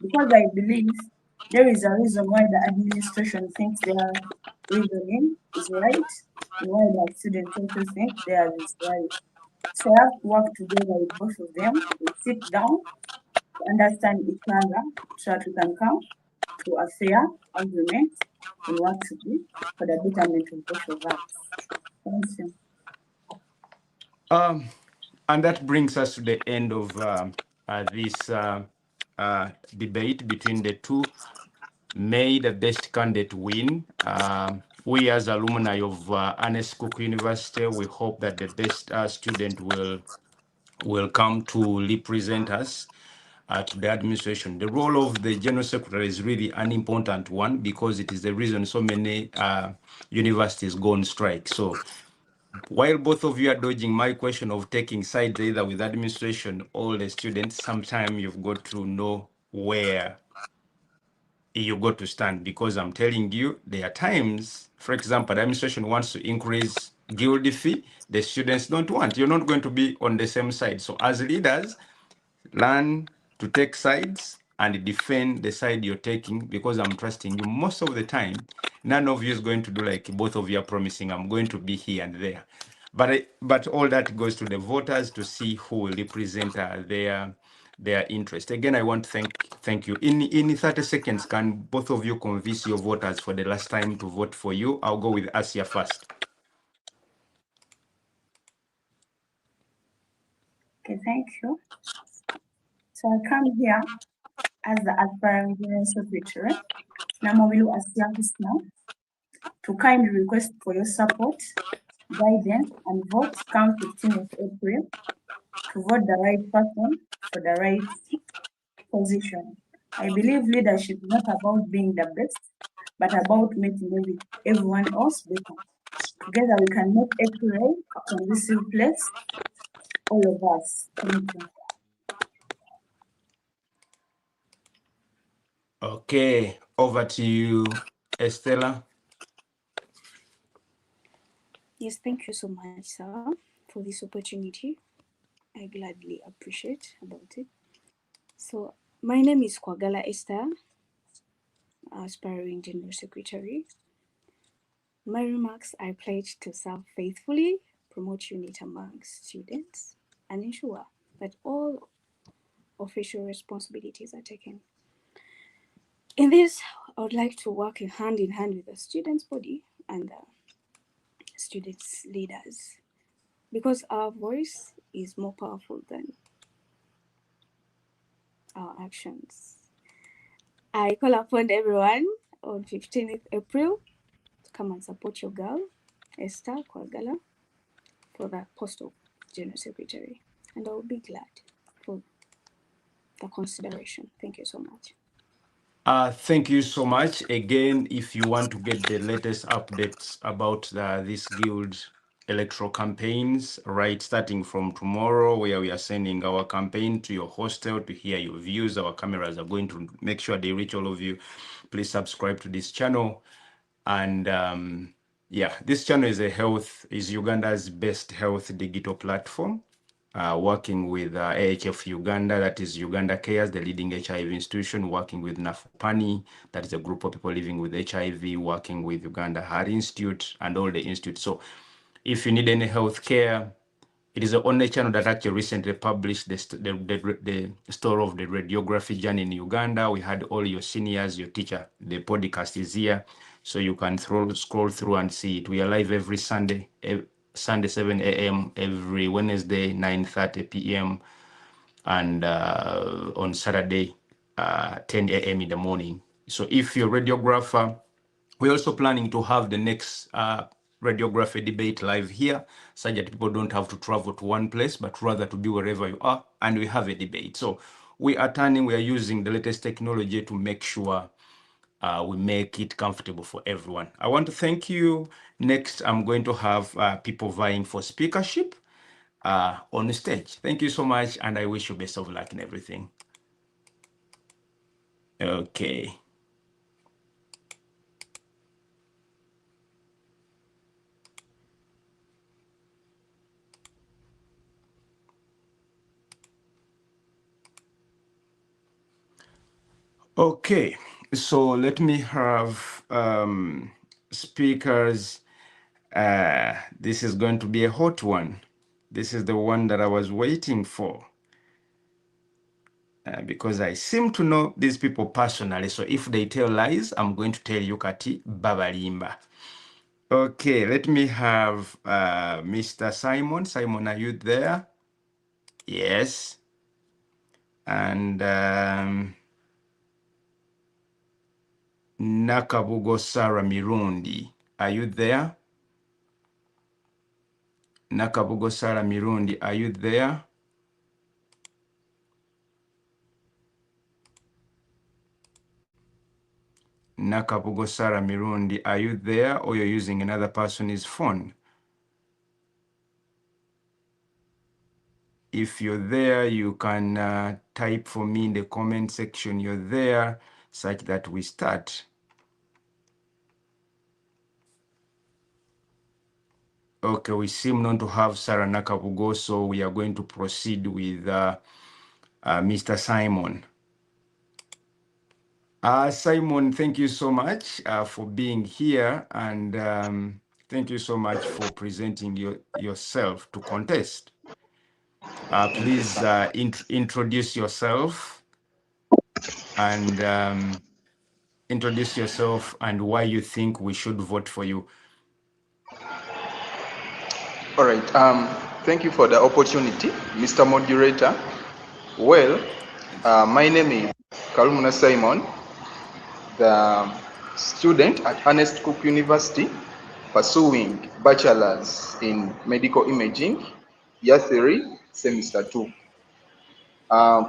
Because I believe there is a reason why the administration thinks their reasoning is right, and why the students also think theirs is right. So I have to work together with both of them. We sit down to understand each other so that we can come to a fair agreement on what to do for the betterment of both of us. Thank you.
And that brings us to the end of this debate between the two. May the best candidate win. We as alumni of Ernest University, we hope that the best student will come to represent us to the administration. The role of the General Secretary is really an important one because it is the reason so many universities go on strike. So while both of you are dodging my question of taking sides either with administration or the students, sometimes you've got to know where you got to stand, because I'm telling you, there are times, for example, the administration wants to increase guild fee, the students don't want. You're not going to be on the same side. So as leaders, learn to take sides and defend the side you're taking, because I'm trusting you. Most of the time, none of you is going to do like both of you are promising, I'm going to be here and there. But all that goes to the voters to see who will represent their interest. Again, I want to thank you. In 30 seconds, can both of you convince your voters for the last time to vote for you? I'll go with Asia first.
Okay, thank you. So I come here as the aspiring General Secretary, Namobilu Asiagus now, to kindly request for your support guidance, and vote come 15th April to vote the right person for the right position. I believe leadership is not about being the best, but about making everyone else better. Together we can make ECUREI a conducive place, all of us. Thank you.
Okay, over to you, Estella.
Yes, thank you so much, sir, for this opportunity. I gladly appreciate about it. So, my name is Kwagala Esther, aspiring General Secretary. My remarks, I pledge to serve faithfully, promote unity among students, and ensure that all official responsibilities are taken. In this, I would like to work hand in hand with the students' body and the students' leaders, because our voice is more powerful than our actions. I call upon everyone on 15th April to come and support your girl, Esther Kwagala, for the post of General Secretary. And I will be glad for the consideration. Thank you so much.
Thank you so much. Again, if you want to get the latest updates about this guild electoral campaigns, right, starting from tomorrow, where we are sending our campaign to your hostel to hear your views. Our cameras are going to make sure they reach all of you. Please subscribe to this channel. And yeah, this channel is Uganda's best health digital platform. Working with AHF Uganda, that is Uganda Cares, the leading HIV institution, working with NAFPANI, that is a group of people living with HIV, working with Uganda Heart Institute and all the institutes. So if you need any health care, it is the only channel that actually recently published the story of the radiography journey in Uganda. We had all your seniors, your teacher. The podcast is here, so you can scroll through and see it. We are live every Sunday, 7 a.m., every Wednesday, 9:30 p.m., and on Saturday, 10 a.m. in the morning. So if you're a radiographer, we're also planning to have the next radiography debate live here, so that people don't have to travel to one place, but rather to be wherever you are, and we have a debate. So we are using the latest technology to make sure we make it comfortable for everyone. I want to thank you. Next, I'm going to have people vying for speakership on the stage. Thank you so much, and I wish you best of luck in everything. Okay. Okay, so let me have speakers. This is going to be a hot one. This is the one that I was waiting for because I seem to know these people personally. So if they tell lies, I'm going to tell you Kati Babalimba. Okay, let me have Mr. Simon. Simon, are you there? Yes. And Nakabugo Sarah Mirundi, are you there? Nakabugo Sarah Mirundi, are you there? Nakabugo Sarah Mirundi, are you there, or you're using another person's phone? If you're there, you can type for me in the comment section you're there, such that we start. Okay, we seem not to have Sarah Nakabugo, so we are going to proceed with Mr. Simon. Simon, thank you so much for being here, and thank you so much for presenting yourself to contest. Please introduce yourself and why you think we should vote for you.
All right. Thank you for the opportunity, Mr. Moderator. Well, my name is Karumuna Simon, the student at Ernest University, pursuing bachelor's in medical imaging, year 3, semester 2.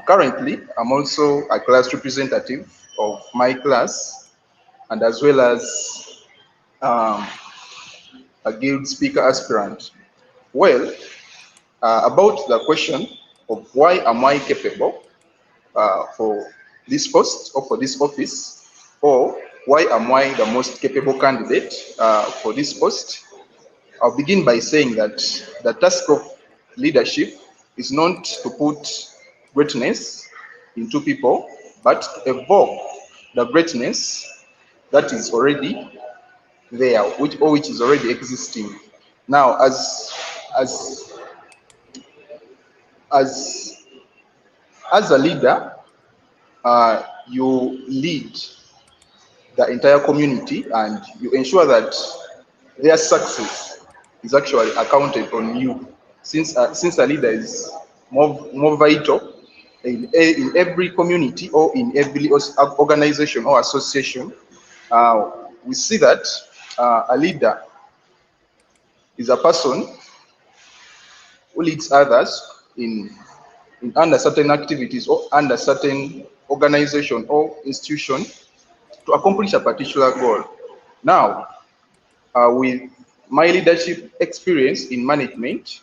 Currently, I'm also a class representative of my class and as well as um, a guild speaker aspirant. Well, about the question of why am I capable for this post or for this office, or why am I the most capable candidate for this post, I'll begin by saying that the task of leadership is not to put greatness into people, but to evoke the greatness that is already there, which is already existing. Now, as as as a leader, you lead the entire community and you ensure that their success is actually accounted on you. Since a leader is more vital in every community or in every organization or association, we see that a leader is a person who leads others in under certain activities or under certain organization or institution to accomplish a particular goal. Now, with my leadership experience in management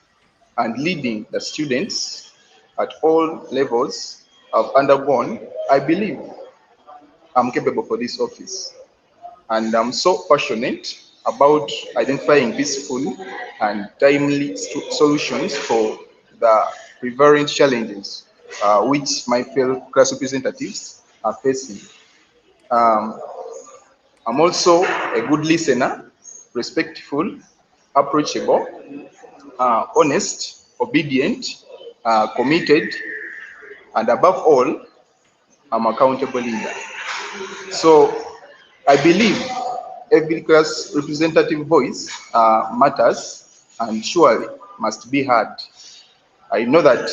and leading the students at all levels I've undergone, I believe I'm capable for this office. And I'm so passionate about identifying peaceful and timely solutions for the prevalent challenges which my fellow class representatives are facing. Um, I'm also a good listener, respectful, approachable, honest, obedient, committed, and above all, I'm accountable leader. So I believe every class representative voice matters and surely must be heard. I know that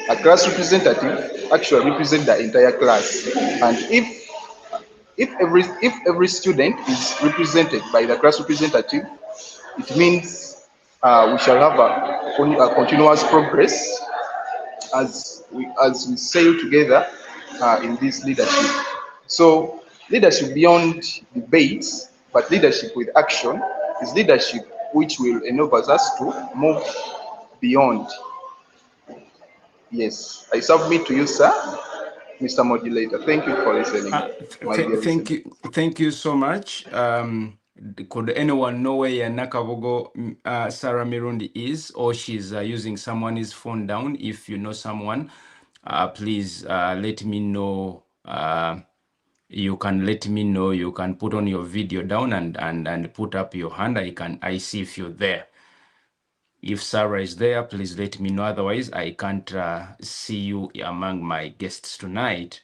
a class representative actually represents the entire class, and if every student is represented by the class representative, it means we shall have a continuous progress as we sail together in this leadership. So leadership beyond debates, but leadership with action is leadership which will enable us to move beyond. Yes, I submit to you, sir, Mr. Modulator. Thank you for listening, my dear listener.
Thank you so much. Could anyone know where Nakabogo Sarah Mirundi is, or she's using someone's phone down? If you know someone, please let me know. You can let me know. You can put on your video down and put up your hand. I see if you're there. If Sarah is there, please let me know. Otherwise, I can't see you among my guests tonight.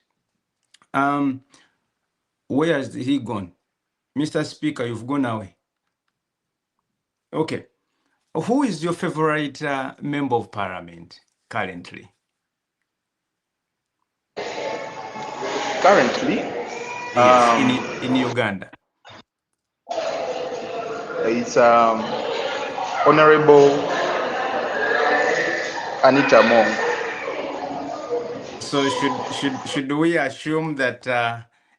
Where has he gone? Mr. Speaker, you've gone away. Okay. Who is your favorite member of parliament currently?
Currently,
Yes, in Uganda.
it's Honorable Anita Mong.
So should we assume that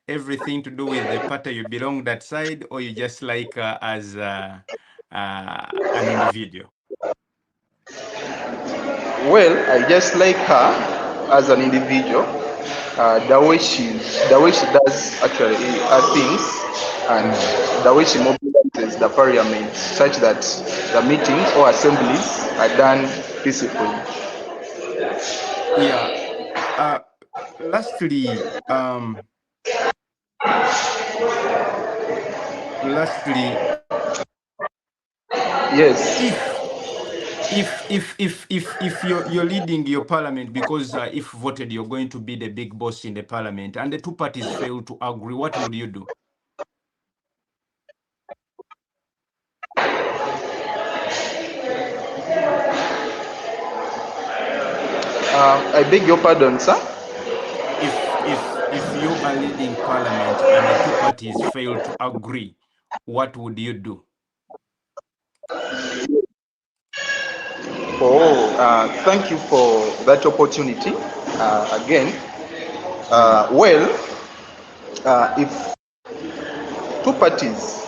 everything to do with the party you belong that side, or you just like as an individual?
Well, I just like her as an individual. The way she does actually her things, and the way she mobilizes the parliament, such that the meetings or assemblies are done peacefully.
Yeah. Lastly,
yes.
If you're leading your parliament, because if voted you're going to be the big boss in the parliament, and the two parties fail to agree, what would you do?
I beg your pardon, sir.
If you are leading parliament and the two parties fail to agree what would you do?
Thank you for that opportunity. Again, well, if two parties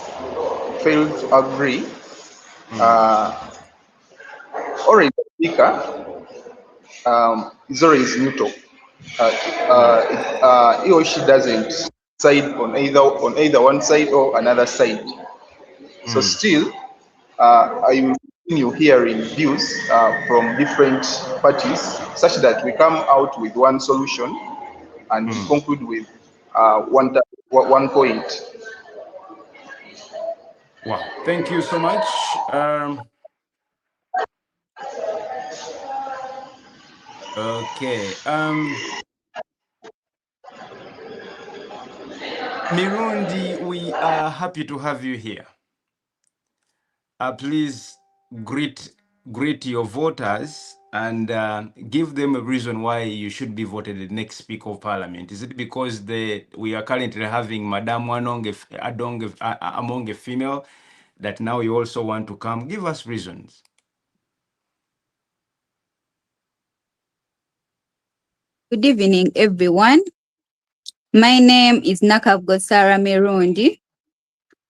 fail to agree, already the speaker is always neutral. He or she doesn't side on either one side or another side. So still, I will continue hearing views from different parties, such that we come out with one solution and we conclude with one point.
Wow, thank you so much. Okay. Mirundi, we are happy to have you here. Please greet your voters and give them a reason why you should be voted the next Speaker of Parliament. Is it because we are currently having Madame Wanong among a female that now you also want to come? Give us reasons.
Good evening, everyone. My name is Nakabgosara Mirundi.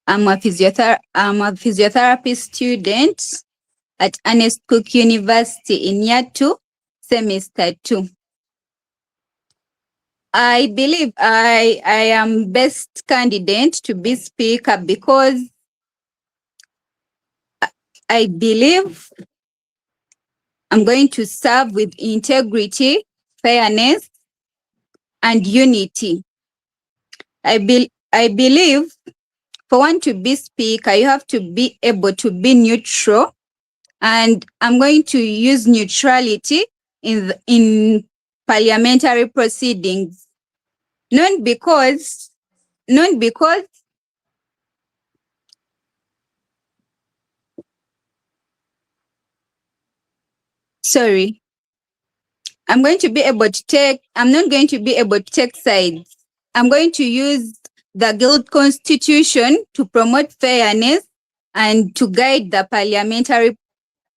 I'm a physiotherapy student at Ernest University in year 2, semester 2. I believe I am best candidate to be speaker because I believe I'm going to serve with integrity, fairness, and unity. I believe for one to be speaker, you have to be able to be neutral, and I'm going to use neutrality in parliamentary proceedings. Not because sorry, I'm not going to be able to take sides. I'm going to use the Guild Constitution to promote fairness and to guide the parliamentary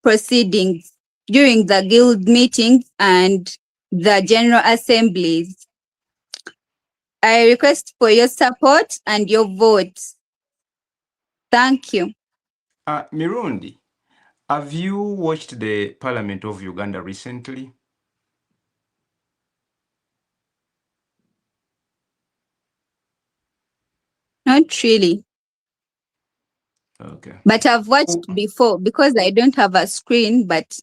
proceedings during the Guild meetings and the General Assemblies. I request for your support and your votes. Thank you.
Mirundi, have you watched the Parliament of Uganda recently?
Not really.
Okay.
But I've watched before because I don't have a screen, but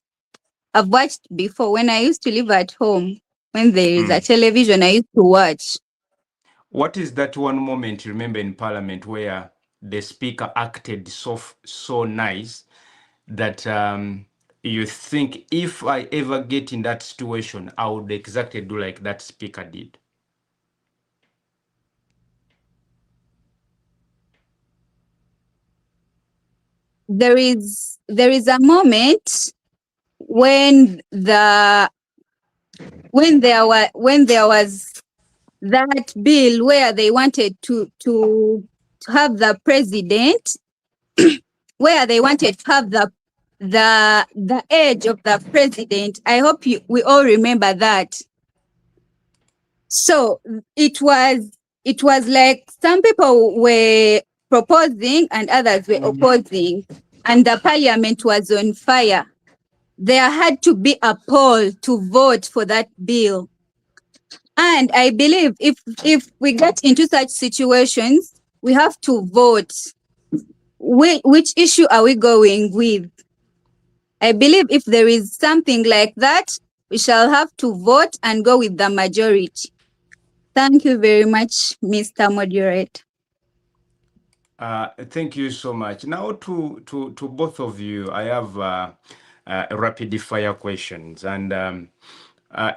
I've watched before when I used to live at home. When there is a television, I used to watch.
What is that one moment you remember in Parliament where the speaker acted so nice that you think, if I ever get in that situation, I would exactly do like that speaker did?
There is a moment when there was that bill where they wanted to have the president where they wanted to have the age of the president. I hope we all remember that. So it was like some people were proposing and others were opposing, and the parliament was on fire. There had to be a poll to vote for that bill. And I believe if we get into such situations, we have to vote. Which issue are we going with? I believe if there is something like that, we shall have to vote and go with the majority. Thank you very much, Mr. Moderator.
Thank you so much. Now to both of you, I have rapid fire questions. And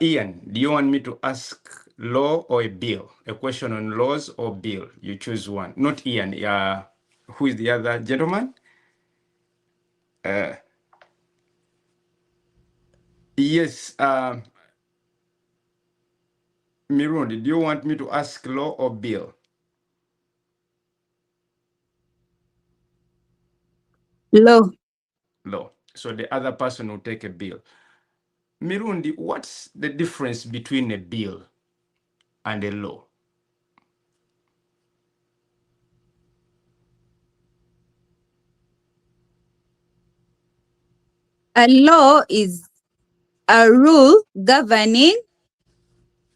Ian, do you want me to ask law or a bill? A question on laws or bill? You choose one. Not Ian. Who is the other gentleman? Yes. Mirundi, do you want me to ask law or bill?
Law.
Law. So the other person will take a bill. Mirundi, what's the difference between a bill and a law?
A law is a rule governing,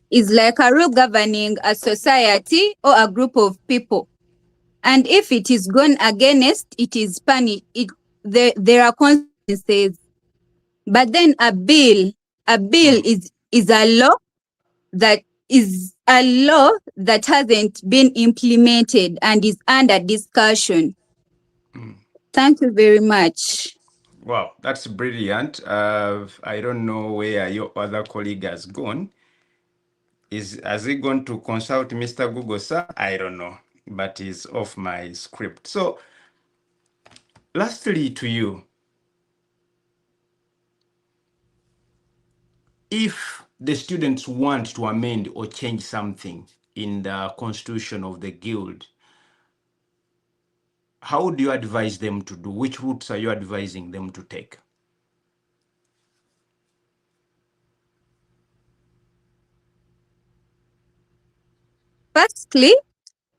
is like a rule governing a society or a group of people. And if it is gone against, it is punished. There are consequences. But then a bill is a law that hasn't been implemented and is under discussion. Thank you very much.
Wow, that's brilliant. I don't know where your other colleague has gone. Has he gone to consult Mr. Google, sir? I don't know, but he's off my script. So, lastly to you, if the students want to amend or change something in the constitution of the guild, how would you advise them to do? Which routes are you advising them to take?
Firstly,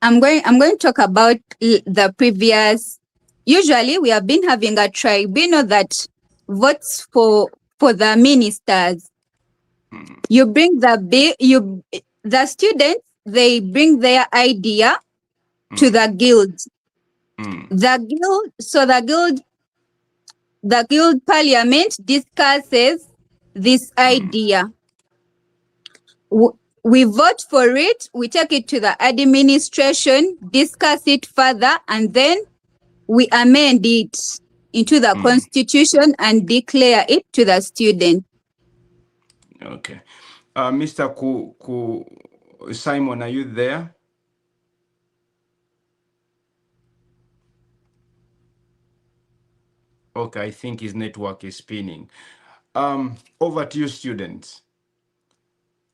I'm going to talk about the previous. Usually, we have been having a tribunal that votes for the ministers. You bring the students, they bring their idea to the guild. The guild parliament discusses this idea. We vote for it, we take it to the administration, discuss it further, and then we amend it into the constitution and declare it to the student.
Okay. Mr. Simon, are you there? Okay, I think his network is spinning. Over to you, students.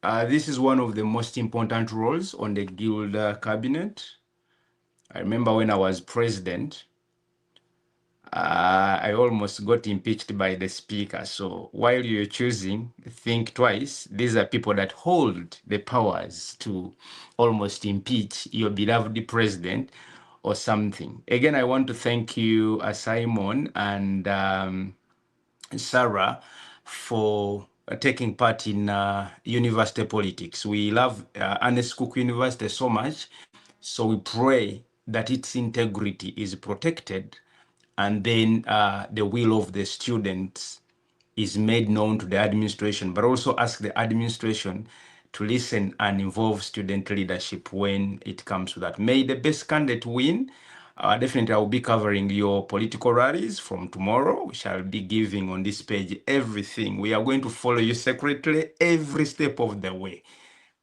This is one of the most important roles on the guild cabinet. I remember when I was president, I almost got impeached by the speaker. So while you're choosing, think twice. These are people that hold the powers to almost impeach your beloved president or something. Again, I want to thank you, Simon and Sarah, for taking part in university politics. We love Ernest University so much, so we pray that its integrity is protected, and then the will of the students is made known to the administration, but also ask the administration to listen and involve student leadership when it comes to that. May the best candidate win. Definitely, I will be covering your political rallies from tomorrow. We shall be giving on this page everything. We are going to follow you secretly every step of the way.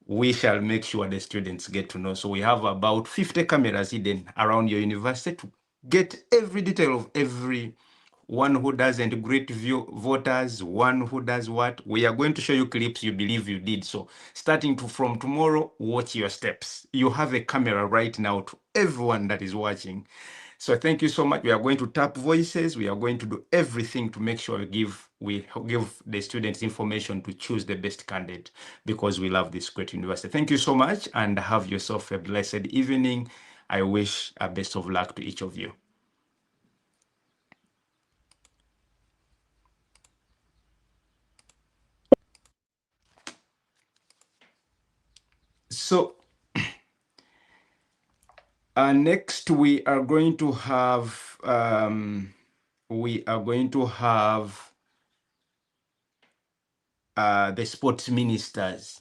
We shall make sure the students get to know. So we have about 50 cameras hidden around your university to get every detail of every one who doesn't greet voters, one who does what. We are going to show you clips you believe you did. So starting from tomorrow, watch your steps. You have a camera right now to everyone that is watching. So thank you so much. We are going to tap voices. We are going to do everything to make sure we give the students information to choose the best candidate, because we love this great university. Thank you so much and have yourself a blessed evening. I wish a best of luck to each of you. So next we are going to have the sports ministers.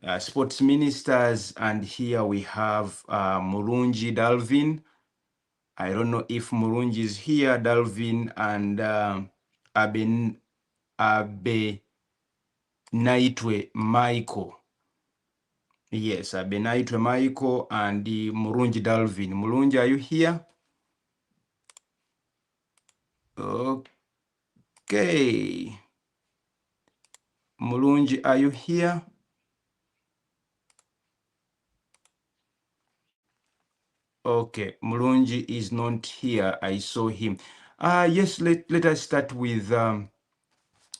And here we have Murungi Dalvin. I don't know if Murungi is here, Dalvin, and Abe Naitwe Michael. Yes, Abe Naitwe Michael and Murungi Dalvin. Murungi, are you here? Okay. Murungi, are you here? Okay, Murungi is not here. I saw him. Yes, let us start with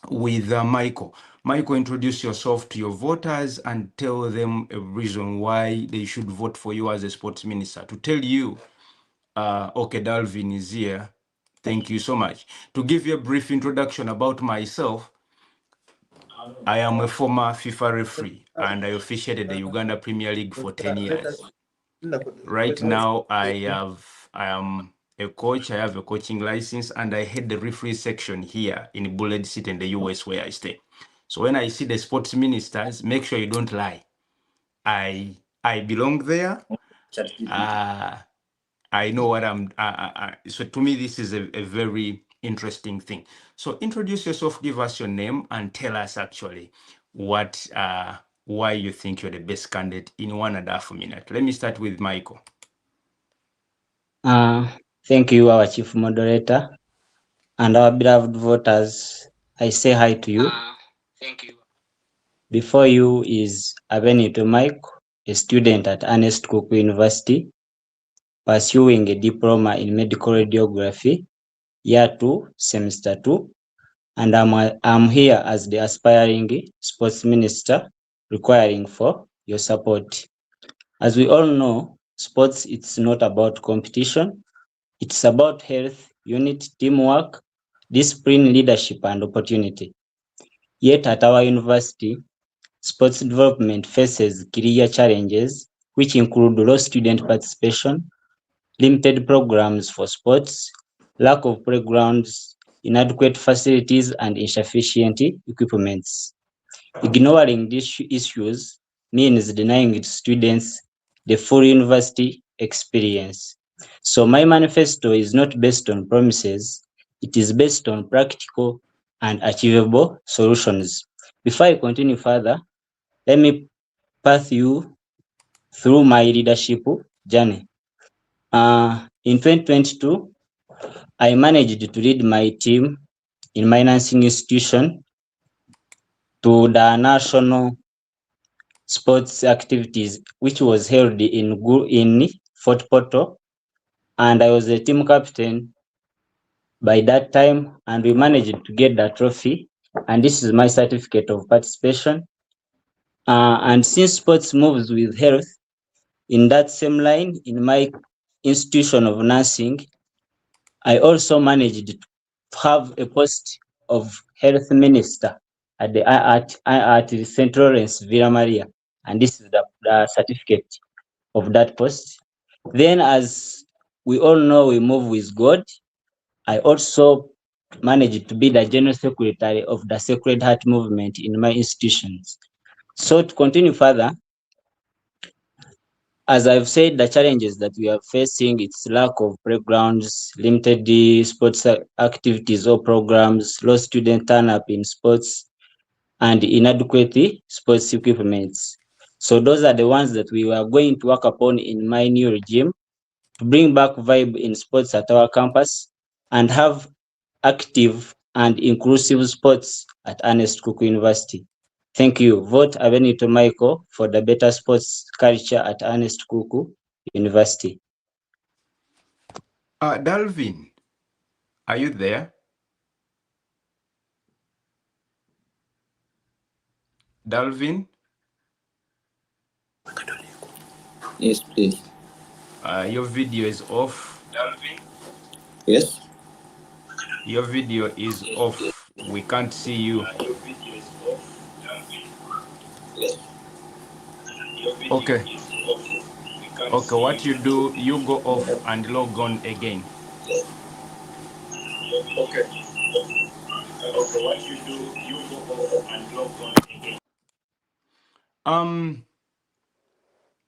Michael. Michael, introduce yourself to your voters and tell them a reason why they should vote for you as a sports minister. To tell you, okay, Dalvin is here. Thank you so much. To give you a brief introduction about myself, I am a former FIFA referee and I officiated the Uganda Premier League for 10 years. Right now, I am a coach. I have a coaching license and I head the referee section here in Bullet City in the US where I stay. So when I see the sports ministers, make sure you don't lie. I belong there. I know what I'm. So to me, this is a very interesting thing. So introduce yourself, give us your name, and tell us actually what why you think you're the best candidate in 1.5 minutes. Let me start with Michael.
Thank you, our chief moderator, and our beloved voters. I say hi to you.
Thank you.
Before you is Abenito Mike, a student at Ernest University, pursuing a diploma in medical radiography, year 2, semester 2, and I'm here as the aspiring sports minister, requiring for your support. As we all know, sports, it's not about competition. It's about health, unity, teamwork, discipline, leadership, and opportunity. Yet at our university, sports development faces clear challenges, which include low student participation, limited programs for sports, lack of playgrounds, inadequate facilities, and insufficient equipments. Ignoring these issues means denying its students the full university experience. So my manifesto is not based on promises, it is based on practical and achievable solutions. Before I continue further, let me path you through my leadership journey. In 2022, I managed to lead my team in my nursing institution to the national sports activities, which was held in Fort Portal, and I was the team captain by that time, and we managed to get the trophy, and this is my certificate of participation. And since sports moves with health, in that same line, in my institution of nursing, I also managed to have a post of health minister at St. Lawrence, Villa Maria, and this is the certificate of that post. Then, as we all know, we move with God. I also managed to be the general secretary of the Sacred Heart movement in my institutions. So to continue further, as I've said, the challenges that we are facing, it's lack of playgrounds, limited sports activities or programs, low student turn up in sports, and inadequate sports equipments. So those are the ones that we were going to work upon in my new regime to bring back vibe in sports at our campus and have active and inclusive sports at Ernest University. Thank you. Vote Abenito Michael for the better sports culture at Ernest University.
Dalvin, are you there? Dalvin?
Yes, please.
Your video is off.
Dalvin? Yes.
Your video is off. We can't see you.
Your video is off. Dalvin? Yes. Your video
Okay.
is off. We can't
Okay,
see
what
you.
you do, you go off and log on again.
Yes. Okay. Okay, what you do, you go off and log on again.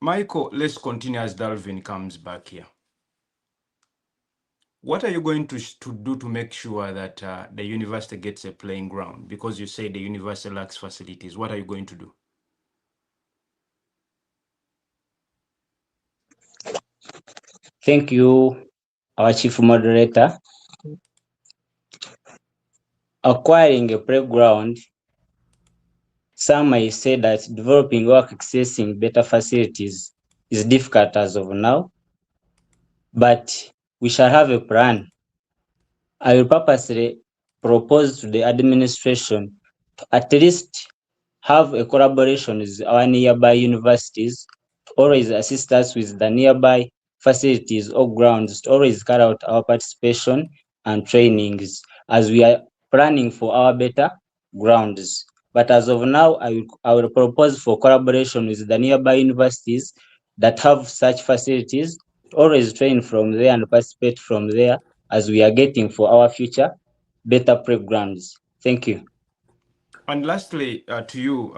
Michael, let's continue as Dalvin comes back here. What are you going to do to make sure that the university gets a playing ground? Because you say the university lacks facilities. What are you going to do?
Thank you, our chief moderator. Acquiring a playground, some may say that developing or accessing better facilities is difficult as of now, but we shall have a plan I will purposely propose to the administration to at least have a collaboration with our nearby universities to always assist us with the nearby facilities or grounds to always carry out our participation and trainings as we are planning for our better grounds. But as of now, I will propose for collaboration with the nearby universities that have such facilities to always train from there and participate from there as we are getting for our future better playgrounds. Thank you.
And lastly, to you,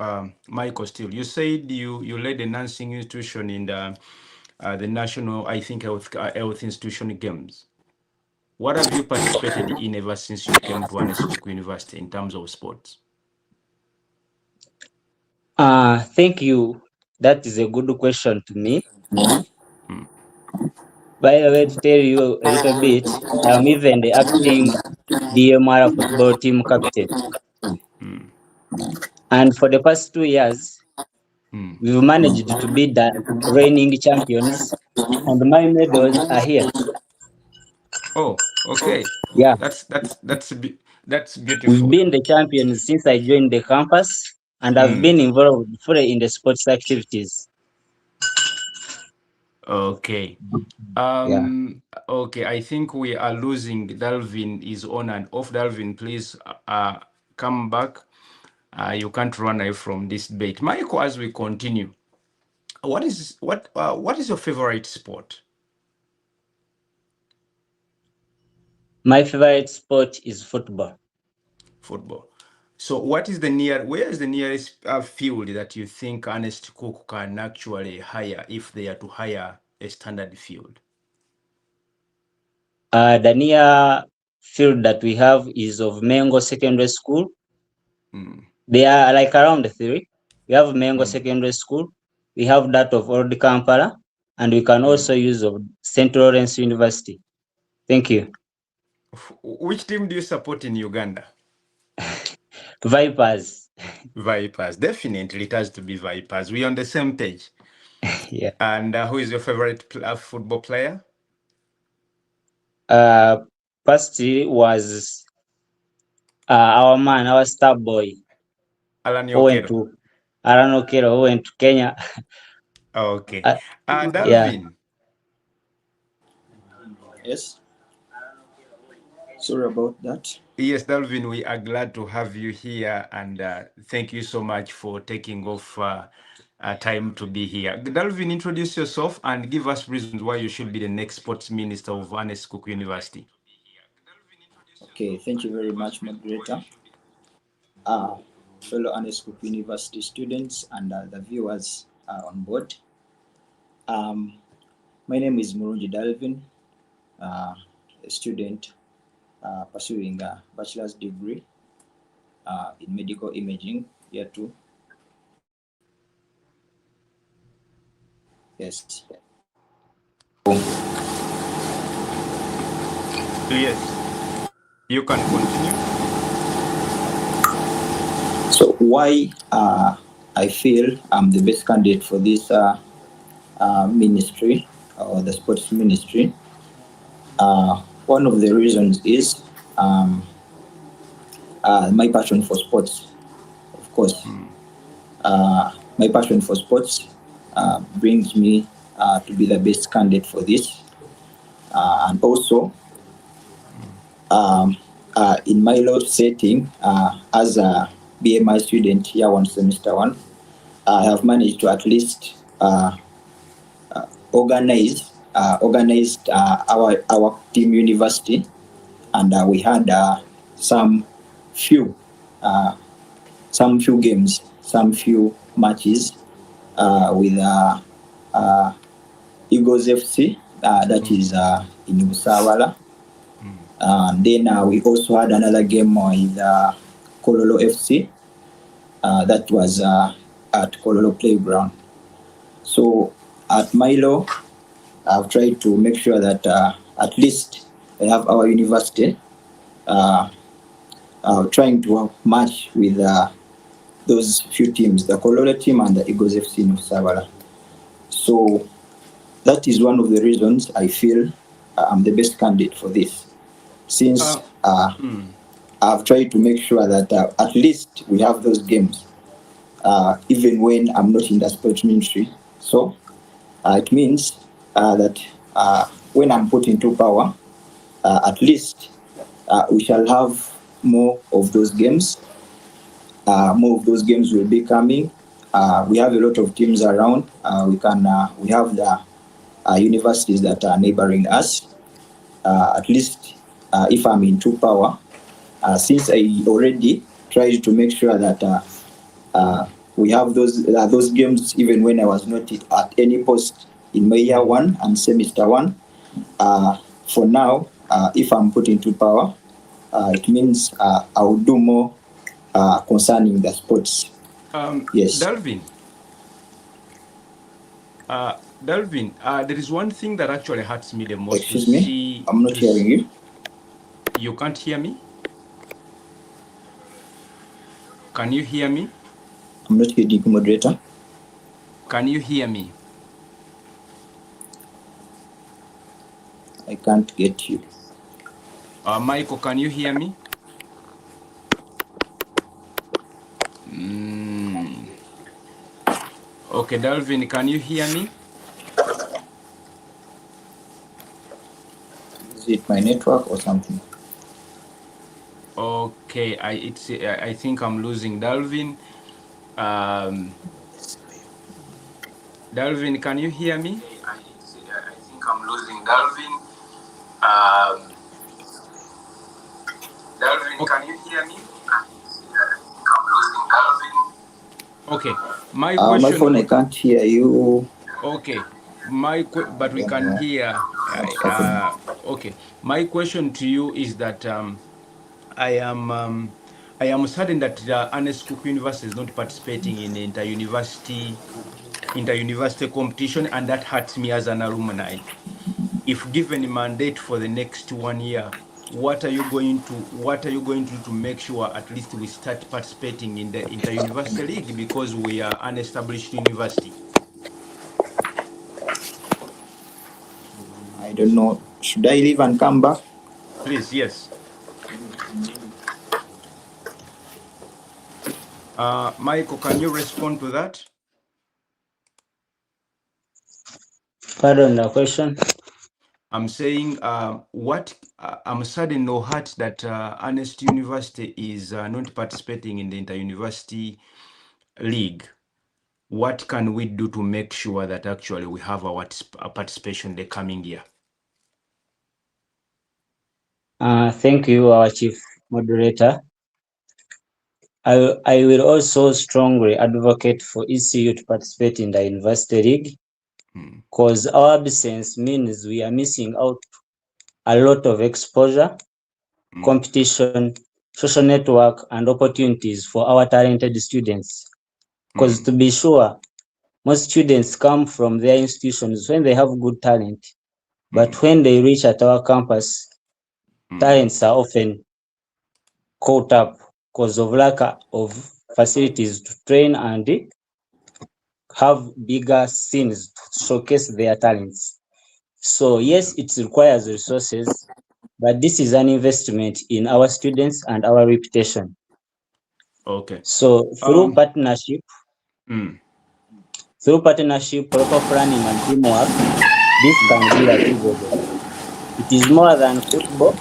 Michael Steele, you said you led a nursing institution in the national, I think, health institution games. What have you participated in ever since you came to Ernest University in terms of sports?
Thank you. That is a good question to me. By the way, to tell you a little bit, I'm even the acting DMR football team captain. And for the past 2 years, we've managed to be the reigning champions, and my medals are here.
Oh, okay.
Yeah,
That's
we've
beautiful.
been the champions since I joined the campus, and I've been involved fully in the sports activities.
Okay.
Yeah.
Okay, I think we are losing. Dalvin is on and off. Dalvin, please come back. You can't run away from this debate. Michael, as we continue, what is your favorite sport?
My favorite sport is football.
Football. So where is the nearest field that you think Ernest Cook can actually hire if they are to hire a standard field?
The near field that we have is of Mengo Secondary School. They are like around 3. We have Mengo Secondary School. We have that of Old Kampala, and we can also use of St. Lawrence University. Thank you.
Which team do you support in Uganda?
Vipers.
Vipers, definitely it has to be Vipers. We're on the same page.
Yeah.
And who is your favorite football player?
Firstly was our man, our star boy,
Alan
who went to Kenya.
Okay.
Yeah.
Dalvin.
Yes. Sorry about that.
Yes, Dalvin, we are glad to have you here, and thank you so much for taking off time to be here. Dalvin, introduce yourself and give us reasons why you should be the next sports minister of Ernest Cook University.
Okay, thank you very much, moderator. Fellow Ernest Cook University students and the viewers on board. My name is Murungi Dalvin, a student pursuing a bachelor's degree in medical imaging, year 2. Yes.
Yes, you can continue.
So why I feel I'm the best candidate for this ministry or the sports ministry. One of the reasons is my passion for sports, of course. My passion for sports brings me to be the best candidate for this. And also, in my law setting, as a BMI student, year 1, semester 1, I have managed to at least organized our team university, and we had some few games, some few matches with Eagles FC, that is in Busawala. Then we also had another game with Kololo FC, that was at Kololo Playground. So at Milo, I've tried to make sure that at least I have our university trying to match with those few teams, the Kololo team and the Eagles FC in Busawala. So that is one of the reasons I feel I'm the best candidate for this. Since I've tried to make sure that at least we have those games, even when I'm not in the sports ministry. So it means that when I'm put into power, at least we shall have more of those games. More of those games will be coming. We have a lot of teams around. We have the universities that are neighboring us. At least if I'm into power, since I already tried to make sure that we have those games even when I was not at any post in my year one and semester one. For now, if I'm put into power, it means I will do more concerning the sports. Yes.
Delvin, there is one thing that actually hurts me the most.
Excuse me, I'm not hearing you.
You can't hear me? Can you hear me?
I'm not hearing you, moderator.
Can you hear me?
I can't get you.
Michael, can you hear me? Okay, Delvin, can you hear me?
Is it my network or something?
Okay, I think I'm losing Delvin. Delvin, can you hear me? I think I'm losing Delvin. Delvin, can you hear me? I think I'm losing Delvin. Okay, my question.
My phone, I can't hear you.
Okay, but we can hear. Okay, my question to you is that I am certain that Ernest Cook University is not participating in inter-university competition, and that hurts me as an alumni. If given a mandate for the next 1 year, what are you going to do to make sure at least we start participating in the inter-university league, because we are an established university?
I don't know. Should I leave and come back?
Please, yes. Michael, can you respond to that?
Pardon the question.
I'm saying I'm saddened or hurt that Ernest University is not participating in the inter-university league. What can we do to make sure that actually we have our participation the coming year?
Thank you, our chief moderator. I will also strongly advocate for ECU to participate in the university league, because our absence means we are missing out a lot of exposure, competition, social network, and opportunities for our talented students. Because to be sure, most students come from their institutions when they have good talent, but when they reach at our campus, talents are often caught up because of lack of facilities to train and have bigger scenes to showcase their talents. So yes, it requires resources, but this is an investment in our students and our reputation.
Okay.
So through partnership, proper planning and teamwork, this can be achievable. It is more than football.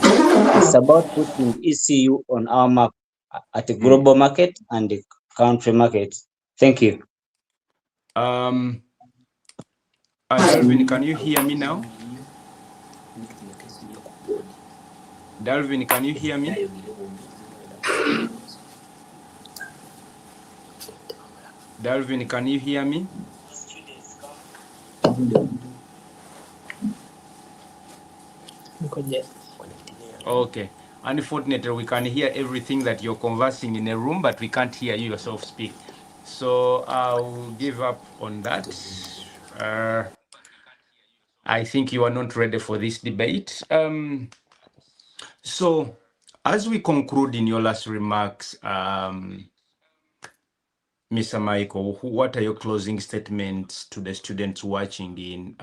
It's about putting ECU on our map at a global market and the country market. Thank you.
Dalvin, can you hear me now? Dalvin, can you hear me? Dalvin, can you hear me? Okay. Unfortunately, we can hear everything that you're conversing in a room, but we can't hear you yourself speak. So I'll give up on that. I think you are not ready for this debate. So as we conclude in your last remarks, Mr. Michael, what are your closing statements to the students watching in,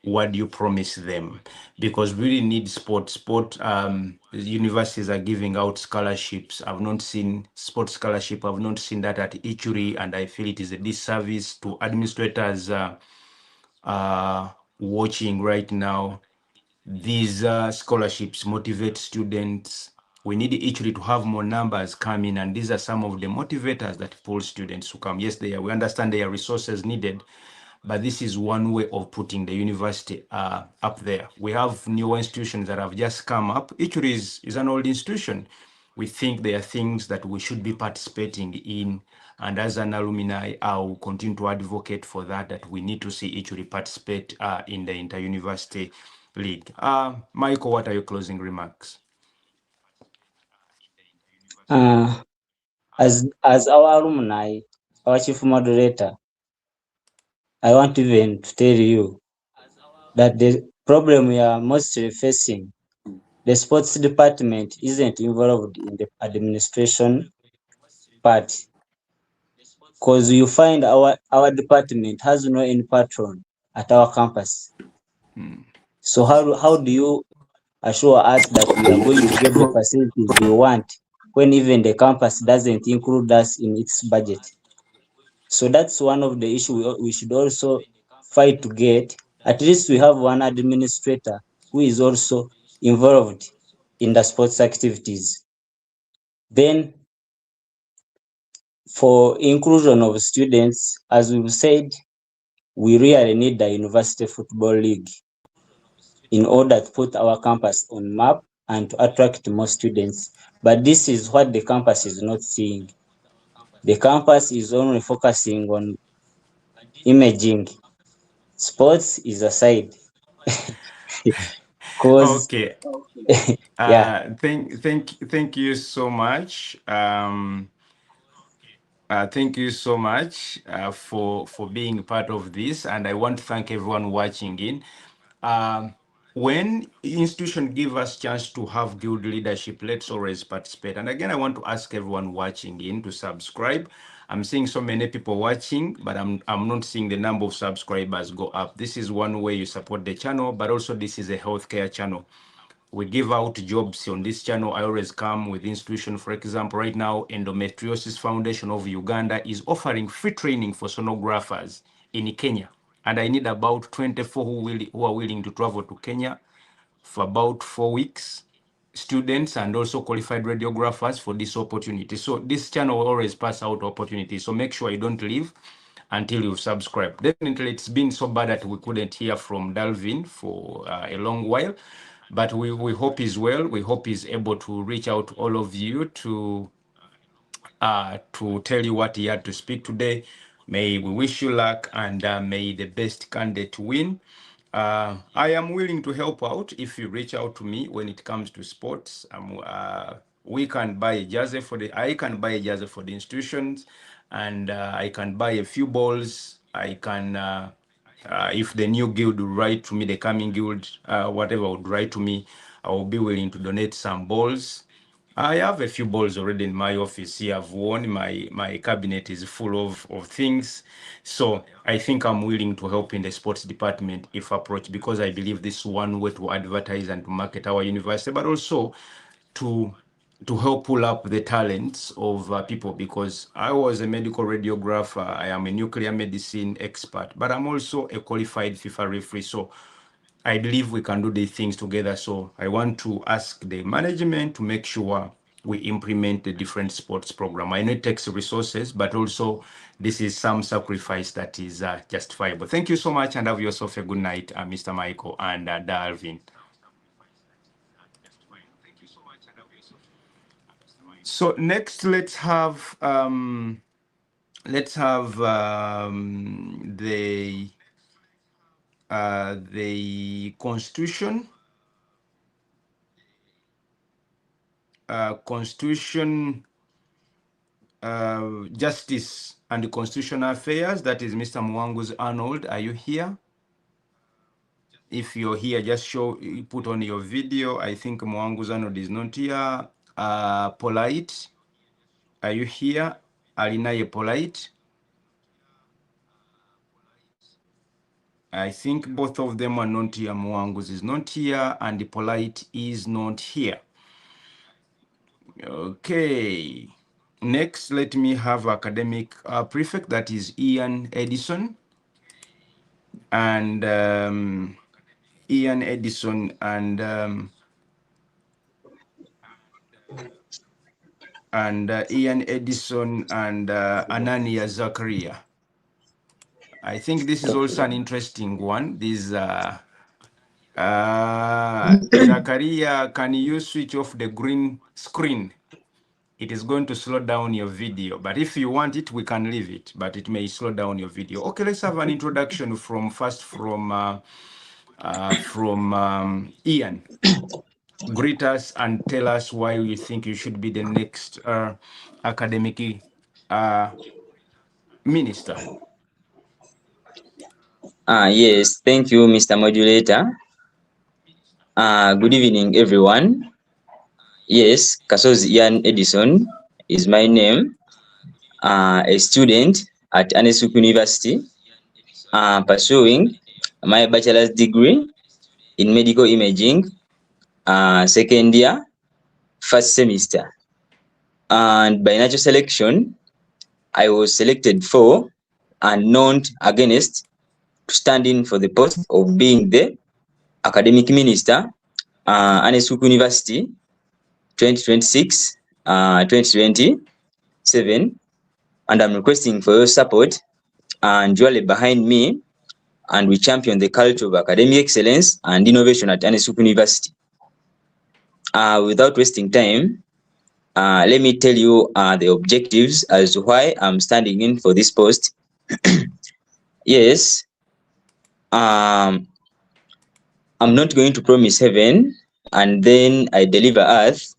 what do you promise them? Because we really need sport. Universities are giving out scholarships. I've not seen sports scholarship. I've not seen that at ECUREI, and I feel it is a disservice to administrators watching right now. These scholarships motivate students. We need ECUREI to have more numbers coming, and these are some of the motivators that pull students to come. Yes, we understand there are resources needed, but this is one way of putting the university up there. We have new institutions that have just come up. ECUREI is an old institution. We think there are things that we should be participating in. And as an alumni, I will continue to advocate for that we need to see ECUREI participate in the inter-university league. Michael, what are your closing remarks?
As our alumni, our chief moderator, I want even to tell you that the problem we are mostly facing, the sports department isn't involved in the administration part, because you find our department has no any patron at our campus. So how do you assure us that we are going to get the facilities we want when even the campus doesn't include us in its budget? So that's one of the issues we should also fight to get. At least we have one administrator who is also involved in the sports activities. Then for inclusion of students, as we've said, we really need the university football league in order to put our campus on map and to attract more students. But this is what the campus is not seeing. The campus is only focusing on imaging. Sports is aside.
Okay.
Yeah.
Thank you so much. Thank you so much for being part of this, and I want to thank everyone watching in. When institution give us chance to have guild leadership, let's always participate. And again, I want to ask everyone watching in to subscribe. I'm seeing so many people watching, but I'm not seeing the number of subscribers go up. This is one way you support the channel, but also this is a healthcare channel. We give out jobs on this channel. I always come with institution. For example, right now, Endometriosis Foundation of Uganda is offering free training for sonographers in Kenya. And I need about 24 who are willing to travel to Kenya for about 4 weeks, students and also qualified radiographers for this opportunity. So this channel will always pass out opportunities. So make sure you don't leave until you've subscribed. Definitely, it's been so bad that we couldn't hear from Dalvin for a long while, but we hope he's well. We hope he's able to reach out to all of you to tell you what he had to speak today. May we wish you luck, and may the best candidate win. I am willing to help out if you reach out to me when it comes to sports. We can buy a jersey I can buy a jersey for the institutions, and I can buy a few balls. I can, if the new guild would write to me, the coming guild, whatever would write to me, I will be willing to donate some balls. I have a few balls already in my office here. I've won. My cabinet is full of things. So I think I'm willing to help in the sports department if approached, because I believe this is one way to advertise and to market our university, but also to help pull up the talents of people, because I was a medical radiographer. I am a nuclear medicine expert, but I'm also a qualified FIFA referee. So I believe we can do these things together. So I want to ask the management to make sure we implement the different sports program. I know it takes resources, but also this is some sacrifice that is justifiable. Thank you so much, and have yourself a good night, Mr. Michael and Darvin. So next, let's have the constitution. Constitution, Justice and Constitutional Affairs. That is Mr. Mwangu's Arnold. Are you here? If you're here, just put on your video. I think Mwangu's Arnold is not here. Polite. Are you here? Alinaye Polite. I think both of them are not here. Mwangus is not here, and Polite is not here. Okay. Next, let me have academic prefect, that is Ian Edison. And Ian Edison and Ian Edison and Anania Zakaria. I think this is also an interesting one. This Zakaria, can you switch off the green screen? It is going to slow down your video, but if you want it, we can leave it, but it may slow down your video. Okay, let's have an introduction from Ian. Greet us and tell us why you think you should be the next academic minister.
Yes, thank you, Mr. Modulator. Good evening, everyone. Yes, Kasozi Ian Edison is my name. A student at Ernest University, pursuing my bachelor's degree in medical imaging, second year, first semester. And by natural selection, I was selected for and known against to stand in for the post of being the academic minister, Ernest University, 2026-2027, and I'm requesting for your support and rally behind me, and we champion the culture of academic excellence and innovation at Ernest University. Without wasting time, let me tell you the objectives as to why I'm standing in for this post. Yes, I'm not going to promise heaven and then I deliver earth.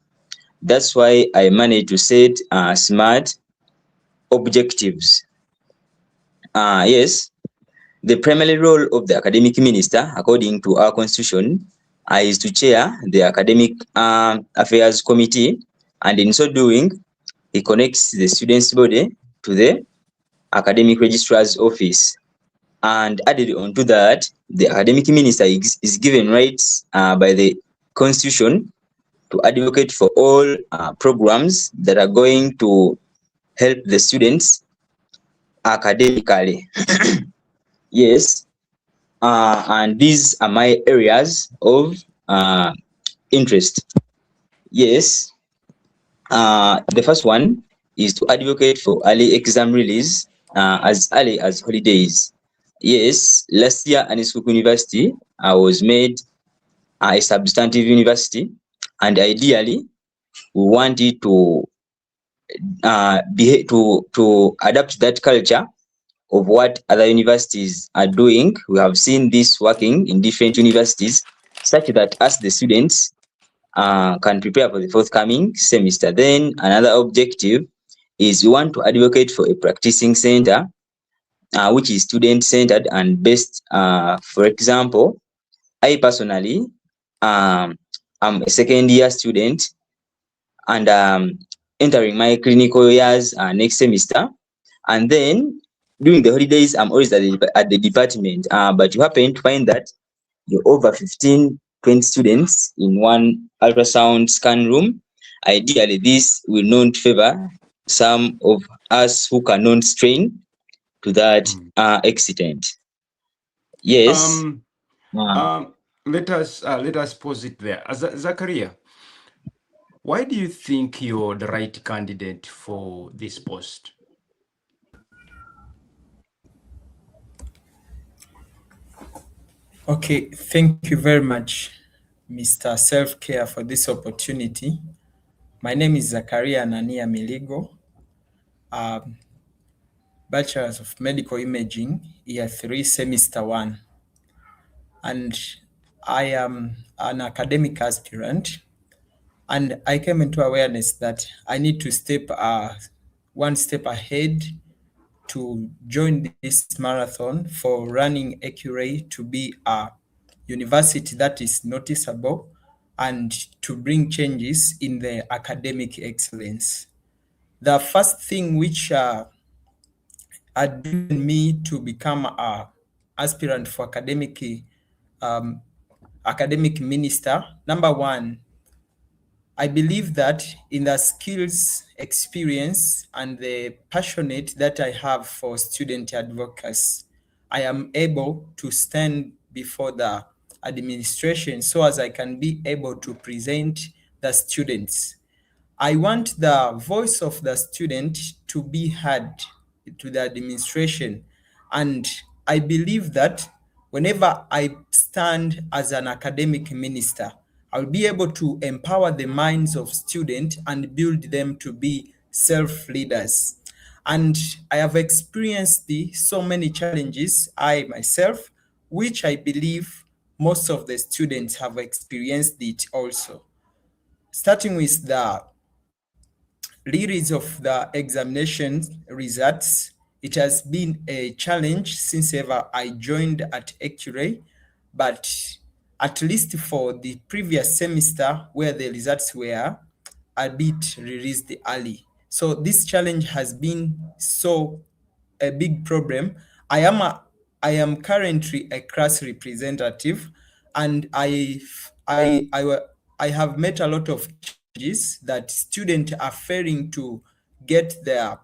That's why I managed to set smart objectives. Yes, the primary role of the academic minister, according to our constitution, is to chair the academic affairs committee, and in so doing, he connects the students' body to the academic registrar's office. And added on to that, the academic minister is given rights by the constitution to advocate for all programs that are going to help the students academically. Yes, and these are my areas of interest. Yes, the first one is to advocate for early exam release as early as holidays. Yes, last year Ernest University was made a substantive university, and ideally we wanted to to adapt that culture of what other universities are doing. We have seen this working in different universities, such that as the students can prepare for the forthcoming semester. Then another objective is we want to advocate for a practicing center, which is student-centered and based. For example, I personally am a second-year student, and entering my clinical years next semester, and then during the holidays I'm always at the department, but you happen to find that you're over 15-20 students in one ultrasound scan room. Ideally, this will not favor some of us who cannot strain to that extent. Yes.
Let us pause it there. Zakaria, why do you think you're the right candidate for this post?
Okay, thank you very much, Mr. Selfcare, for this opportunity. My name is Zakaria Anania Miligo, Bachelor's of Medical Imaging, Year 3, Semester 1. And I am an academic aspirant, and I came into awareness that I need to step one step ahead to join this marathon for running ECUREI to be a university that is noticeable and to bring changes in the academic excellence. The first thing which had driven me to become aspirant for academic minister, number one, I believe that in the skills, experience, and the passionate that I have for student advocacy, I am able to stand before the administration so as I can be able to present the students. I want the voice of the student to be heard to the administration. And I believe that whenever I stand as an academic minister, I'll be able to empower the minds of students and build them to be self-leaders. And I have experienced so many challenges, I myself, which I believe most of the students have experienced it also. Starting with the release of the examination results, it has been a challenge since ever I joined at ECUREI, but at least for the previous semester where the results were a bit released early. So this challenge has been so a big problem. I am currently a class representative, and I have met a lot of challenges that students are failing to get their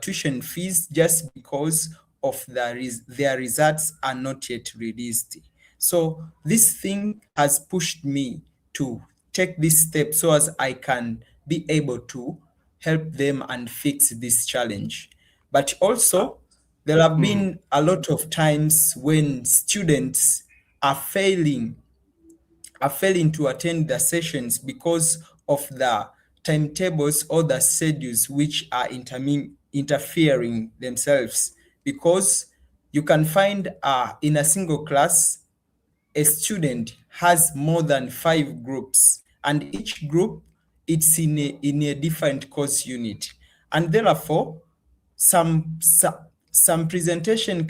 tuition fees just because of their results are not yet released. So this thing has pushed me to take this step so as I can be able to help them and fix this challenge. But also, there have been a lot of times when students are failing to attend the sessions because of the timetables or the schedules which are interfering themselves. Because you can find in a single class, a student has more than 5 groups, and each group it's in a different course unit, and therefore some presentation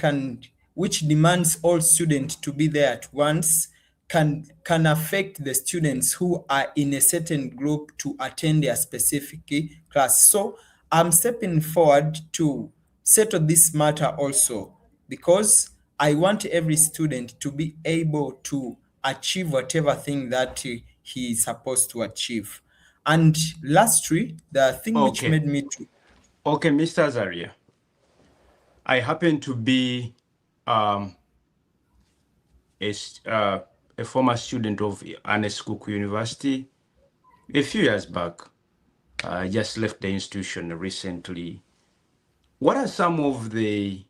which demands all students to be there at once can affect the students who are in a certain group to attend a specific class. So I'm stepping forward to settle this matter also, because I want every student to be able to achieve whatever thing that he is supposed to achieve. And lastly, the thing which made me to...
Okay, Mr. Azaria, I happen to be a former student of Ernest University a few years back. I just left the institution recently. What are some of the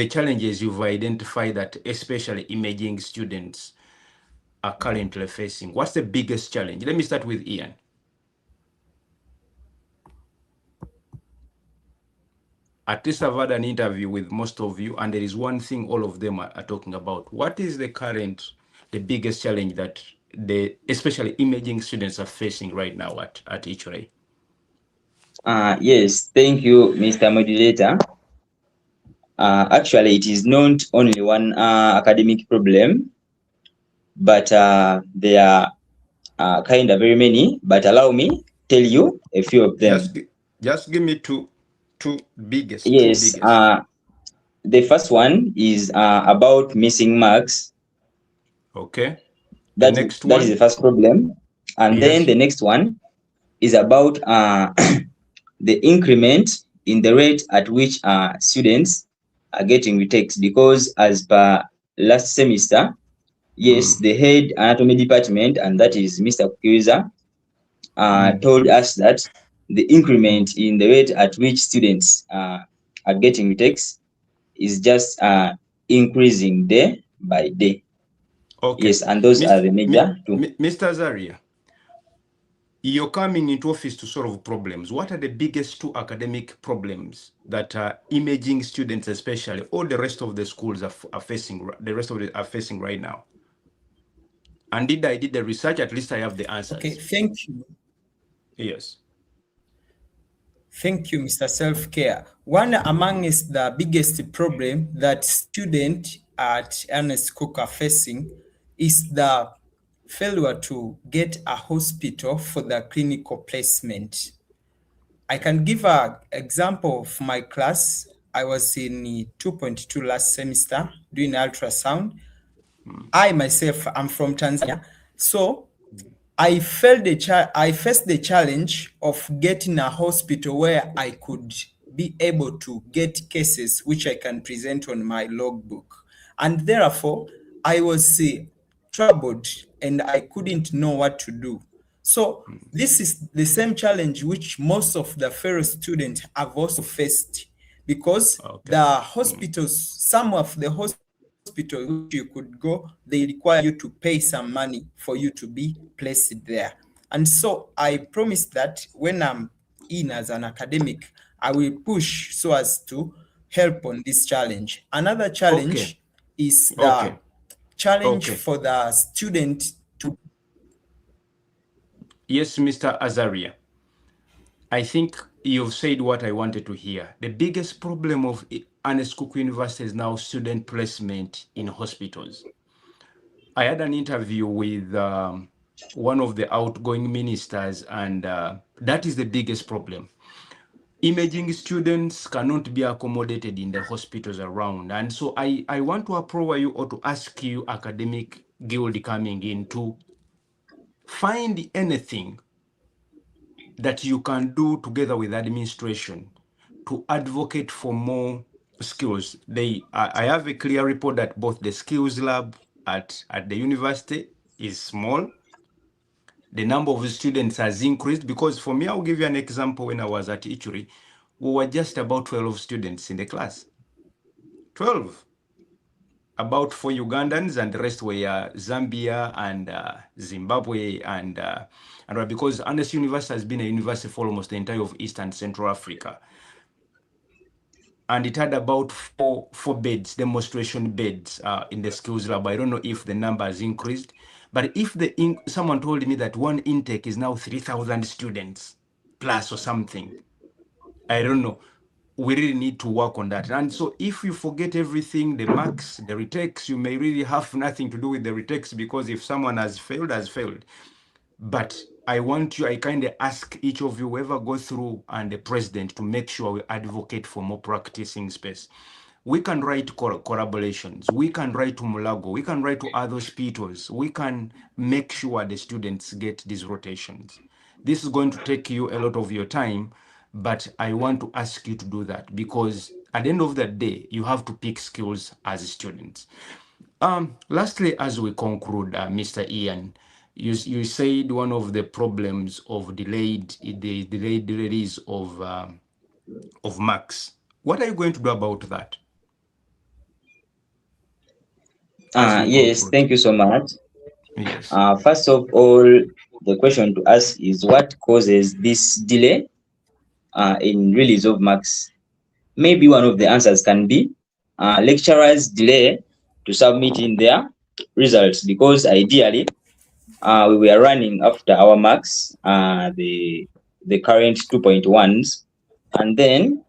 challenges you've identified that especially emerging students are currently facing? What's the biggest challenge? Let me start with Ian. At least I've had an interview with most of you, and there is one thing all of them are talking about. What is the biggest challenge that especially emerging students are facing right now at ECUREI?
Yes, thank you, Mr. Moderator. Actually, it is not only one academic problem, but there are kind of very many. But allow me tell you a few of them.
Just give me two biggest.
Yes. The first one is about missing marks.
Okay.
That is the first problem, and then the next one is about the increment in the rate at which students are getting retakes, because as per last semester, yes, the head anatomy department, and that is Mr. Kukiza, told us that the increment in the rate at which students are getting retakes is just increasing day by day.
Okay.
Yes, and those are the major two.
Mr. Azaria, you're coming into office to solve problems. What are the biggest two academic problems that emerging students, especially, or the rest of the schools are facing? The rest of are facing right now. And I did the research. At least I have the answers.
Okay, thank you.
Yes.
Thank you, Mr. Selfcare. One amongst the biggest problem that students at Ernest are facing is the failure to get a hospital for the clinical placement. I can give an example of my class. I was in 2.2 last semester doing ultrasound. I myself am from Tanzania, so I faced the challenge of getting a hospital where I could be able to get cases which I can present on my logbook, and therefore I was troubled and I couldn't know what to do. So this is the same challenge which most of the fellow students have also faced, because the hospitals, some of the hospitals which you could go, they require you to pay some money for you to be placed there. And so I promised that when I'm in as an academic, I will push so as to help on this challenge. Another challenge is the challenge for the student to.
Yes, Mr. Azaria. I think you've said what I wanted to hear. The biggest problem of Ernest Cook University is now student placement in hospitals. I had an interview with one of the outgoing ministers, and that is the biggest problem. Imaging students cannot be accommodated in the hospitals around. And so I want to approach you or to ask you, academic guild coming in, to find anything that you can do together with administration to advocate for more skills. I have a clear report that both the skills lab at the university is small. The number of students has increased, because for me, I'll give you an example. When I was at ECUREI, we were just about 12 students in the class. 12. About 4 Ugandans, and the rest were Zambia and Zimbabwe, and because Ernest University has been a university for almost the entire of East and Central Africa. And it had about four beds, demonstration beds in the skills lab. I don't know if the number has increased, but if someone told me that one intake is now 3,000 students plus or something, I don't know. We really need to work on that. And so if you forget everything, the marks, the retakes, you may really have nothing to do with the retakes, because if someone has failed, has failed. But I kind of ask each of you, whoever go through, and the president, to make sure we advocate for more practicing space. We can write collaborations. We can write to Mulago. We can write to other hospitals. We can make sure the students get these rotations. This is going to take you a lot of your time, but I want to ask you to do that, because at the end of the day, you have to pick skills as students. Lastly, as we conclude, Mr. Ian, you said one of the problems of delayed release of marks. What are you going to do about that?
Yes, thank you so much.
Yes.
First of all, the question to ask is, what causes this delay in release of marks? Maybe one of the answers can be lecturers delay to submitting their results, because ideally we were running after our marks, the current 2.1s, and then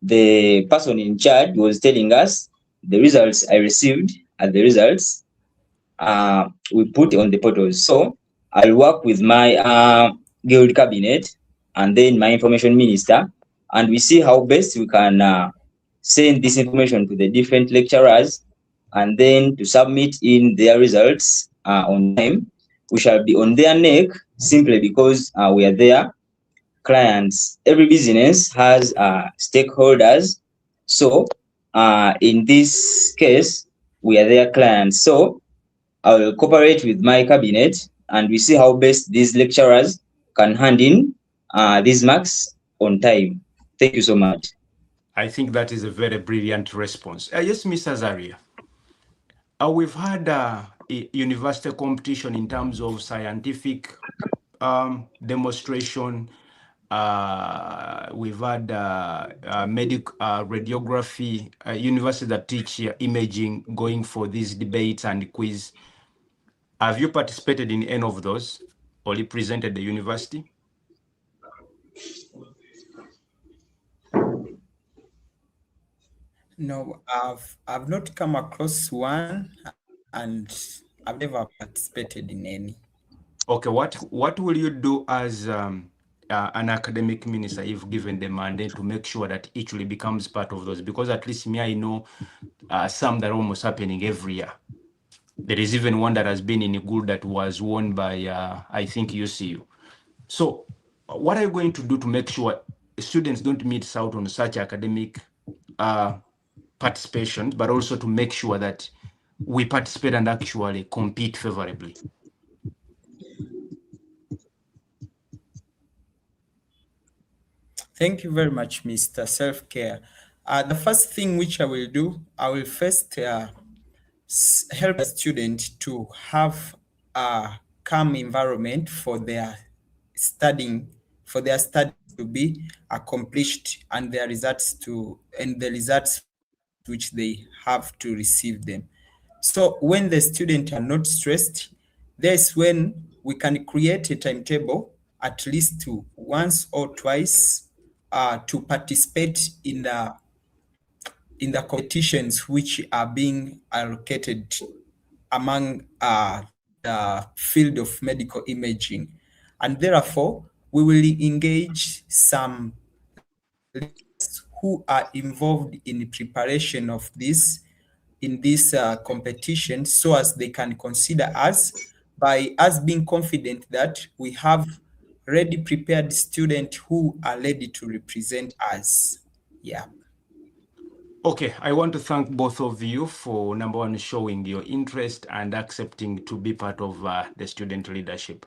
the person in charge was telling us the results I received are the results we put on the portals. So I'll work with my guild cabinet and then my information minister, and we see how best we can send this information to the different lecturers, and then to submit in their results on time. We shall be on their neck simply because we are their clients. Every business has stakeholders. So in this case, we are their clients. So I will cooperate with my cabinet, and we see how best these lecturers can hand in these marks on time. Thank you so much.
I think that is a very brilliant response. Yes, Mr. Zaria. We've had a university competition in terms of scientific demonstration. We've had radiography, universities that teach imaging going for these debates and quiz. Have you participated in any of those, or you presented the university?
No, I've not come across one, and I've never participated in any.
Okay, what will you do as an academic minister, if given the mandate, to make sure that it really becomes part of those, because at least me, I know some that are almost happening every year. There is even one that has been in Igul that was won by, I think, UCU. So what are you going to do to make sure students don't miss out on such academic participation, but also to make sure that we participate and actually compete favorably?
Thank you very much, Mr. Selfcare. The first thing which I will do, I will first help the student to have a calm environment for their study to be accomplished, and the results which they have to receive them. So when the students are not stressed, that's when we can create a timetable at least once or twice to participate in the competitions which are being allocated among the field of medical imaging. And therefore, we will engage some leaders who are involved in the preparation of this competition, so as they can consider us by us being confident that we have ready prepared students who are ready to represent us. Yeah.
Okay, I want to thank both of you for, number one, showing your interest and accepting to be part of the student leadership.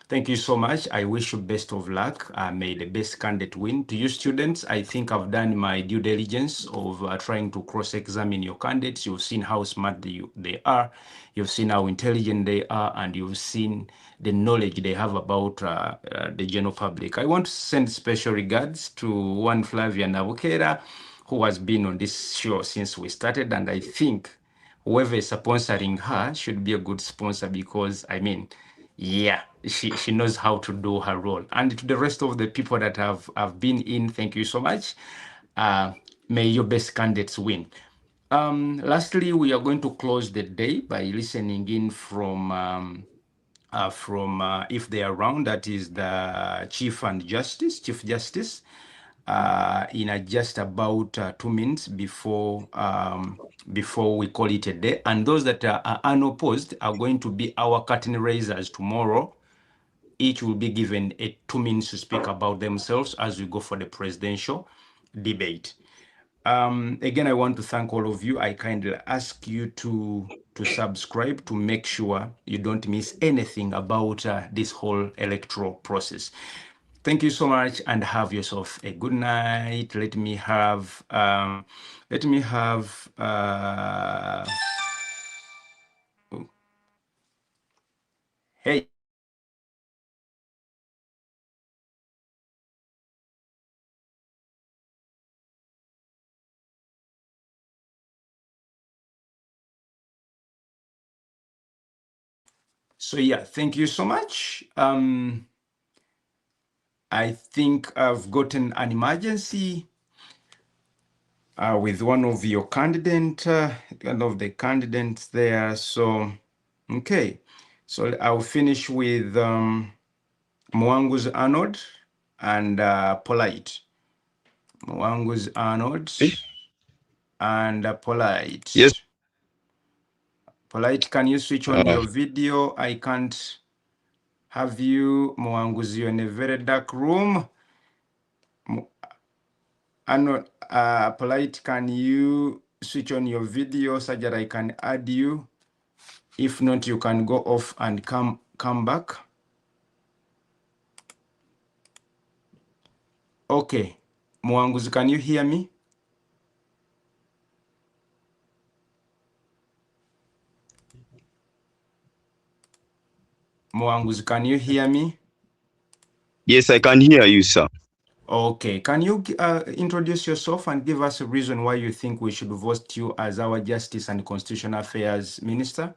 Thank you so much. I wish you best of luck. May the best candidate win. To you students, I think I've done my due diligence of trying to cross-examine your candidates. You've seen how smart they are. You've seen how intelligent they are, and you've seen the knowledge they have about the general public. I want to send special regards to one Flavia Navukera, who has been on this show since we started, and I think whoever is sponsoring her should be a good sponsor, because I mean, yeah, she knows how to do her role. And to the rest of the people that have been in, thank you so much. May your best candidates win. Lastly, we are going to close the day by listening in from if they are around, that is the Chief Justice, in just about 2 minutes before we call it a day. And those that are unopposed are going to be our curtain raisers tomorrow. Each will be given 2 minutes to speak about themselves as we go for the presidential debate. Again, I want to thank all of you. I kindly ask you to subscribe to make sure you don't miss anything about this whole electoral process. Thank you so much, and have yourself a good night. Let me have hey. So yeah, thank you so much. I think I've gotten an emergency with one of your one of the candidates there. So, okay. So I'll finish with Mwangu's Arnold and Polite. Mwangu's Arnold and Polite.
Yes.
Polite, can you switch on your video? I can't have you. Mwangu's, you're in a very dark room. Arnold, Polite, can you switch on your video so that I can add you? If not, you can go off and come back. Okay. Mwanguzi, can you hear me? Mwanguzi, can you hear me?
Yes, I can hear you, sir.
Okay. Can you introduce yourself and give us a reason why you think we should vote you as our Justice and Constitutional Affairs Minister?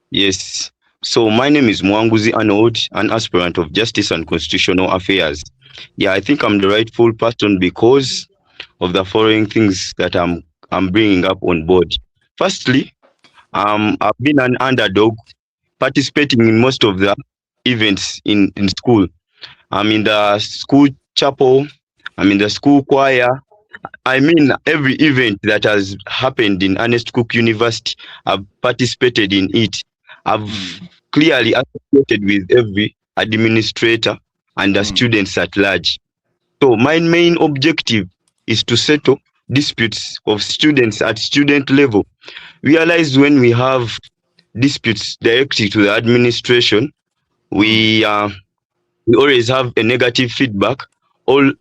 Yes. So my name is Mwanguzi Arnold, an aspirant of Justice and Constitutional Affairs. Yeah, I think I'm the rightful person because of the following things that I'm bringing up on board. Firstly, I've been an underdog participating in most of the events in school. I'm in the school chapel. I'm in the school choir. I mean, every event that has happened in Ernest Cook University, I've participated in it. I've clearly associated with every administrator and the students at large. So my main objective is to settle disputes of students at student level. Realize when we have disputes directly to the administration, we always have a negative feedback. All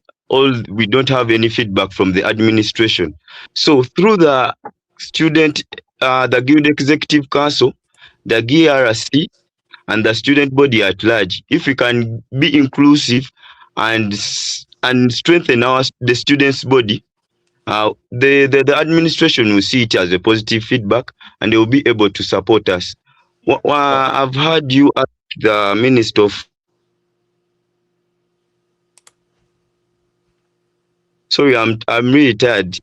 we don't have any feedback from the administration. So through the the Guild Executive Council, the GRC, and the student body at large, if we can be inclusive and strengthen the students body, the administration will see it as a positive feedback and they will be able to support us. I've heard you ask the Minister of. Sorry, I'm really tired.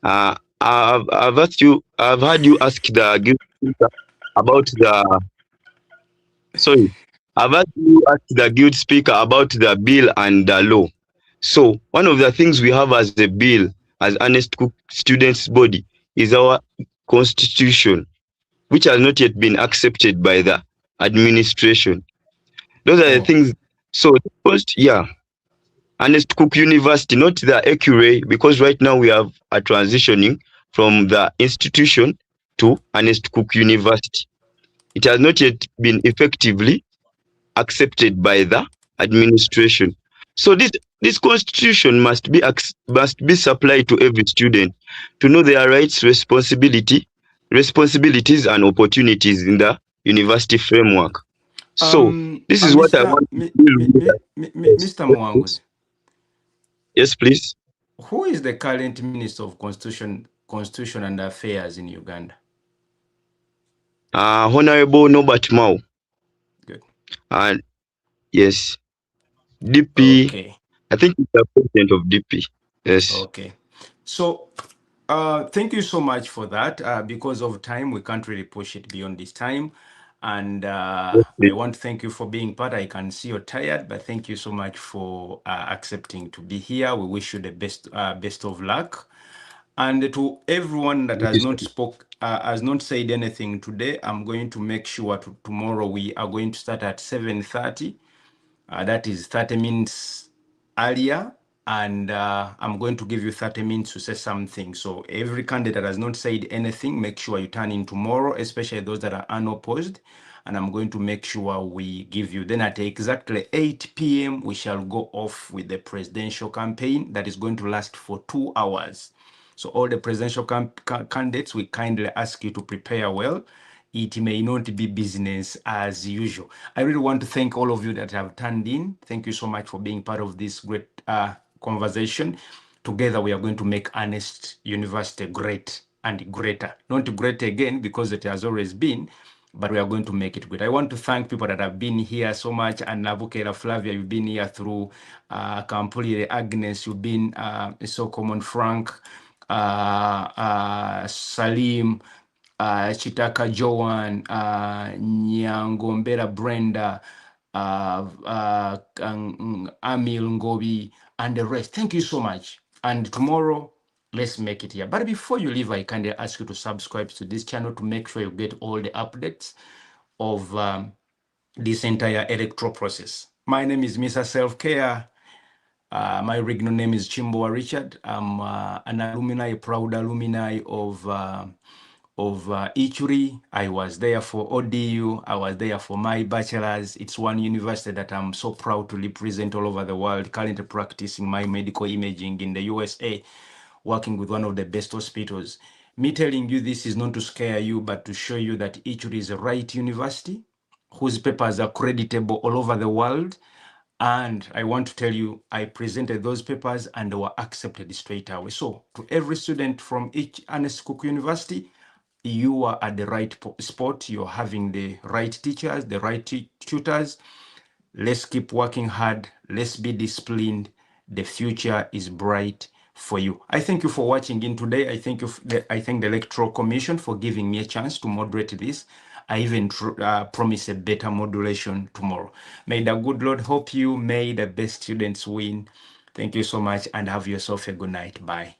I've heard you ask the guild speaker about the. Sorry, I've heard you ask the guild speaker about the bill and the law. So one of the things we have as a bill, as Ernest Cook Students Body, is our constitution, which has not yet been accepted by the administration. Those are the things. So first, yeah. Ernest Cook University, not the ECUREI, because right now we have a transitioning from the institution to Ernest Cook University. It has not yet been effectively accepted by the administration. So this constitution must be supplied to every student to know their rights, responsibilities, and opportunities in the university framework. So this is what I want to
Mr. Mwanguzi.
Yes, please.
Who is the current Minister of Constitution and Affairs in Uganda?
Honorable Norbert Mao.
Good.
And yes, DP.
Okay.
I think he's the president of DP. Yes.
Okay. So thank you so much for that. Because of time, we can't really push it beyond this time. And I want to thank you for being part. I can see you're tired, but thank you so much for accepting to be here. We wish you the best of luck. And to everyone that has not said anything today, I'm going to make sure tomorrow we are going to start at 7:30. That is 30 minutes earlier. And I'm going to give you 30 minutes to say something. So every candidate that has not said anything, make sure you turn in tomorrow, especially those that are unopposed. And I'm going to make sure we give you. Then at exactly 8 p.m., we shall go off with the presidential campaign that is going to last for 2 hours. So all the presidential candidates, we kindly ask you to prepare well. It may not be business as usual. I really want to thank all of you that have turned in. Thank you so much for being part of this great conversation. Together, we are going to make Ernest University great and greater. Not great again, because it has always been, but we are going to make it good. I want to thank people that have been here so much. And Navukela Flavia, you've been here through Kampulire Agnes, you've been so common Frank, Salim, Chitaka Joan, Nyangombera Brenda, Amil Ngobi, and the rest. Thank you so much. And tomorrow, let's make it here. But before you leave, I kindly ask you to subscribe to this channel to make sure you get all the updates of this entire electoral process. My name is Mr.Selfcare. My regional name is Chimboa Richard. I'm an alumni, a proud alumni of ECUREI. I was there for ODU. I was there for my bachelor's. It's one university that I'm so proud to represent all over the world, currently practicing my medical imaging in the USA, working with one of the best hospitals. Me telling you this is not to scare you, but to show you that ECUREI is a right university whose papers are creditable all over the world. And I want to tell you, I presented those papers and they were accepted straight away. So to every student from each Ernest Cook University, you are at the right spot. You're having the right teachers, the right tutors. Let's keep working hard. Let's be disciplined. The future is bright for you. I thank you for watching in today. I thank the Electoral Commission for giving me a chance to moderate this. I even promise a better moderation tomorrow. May the good Lord help you. May the best students win. Thank you so much and have yourself a good night. Bye.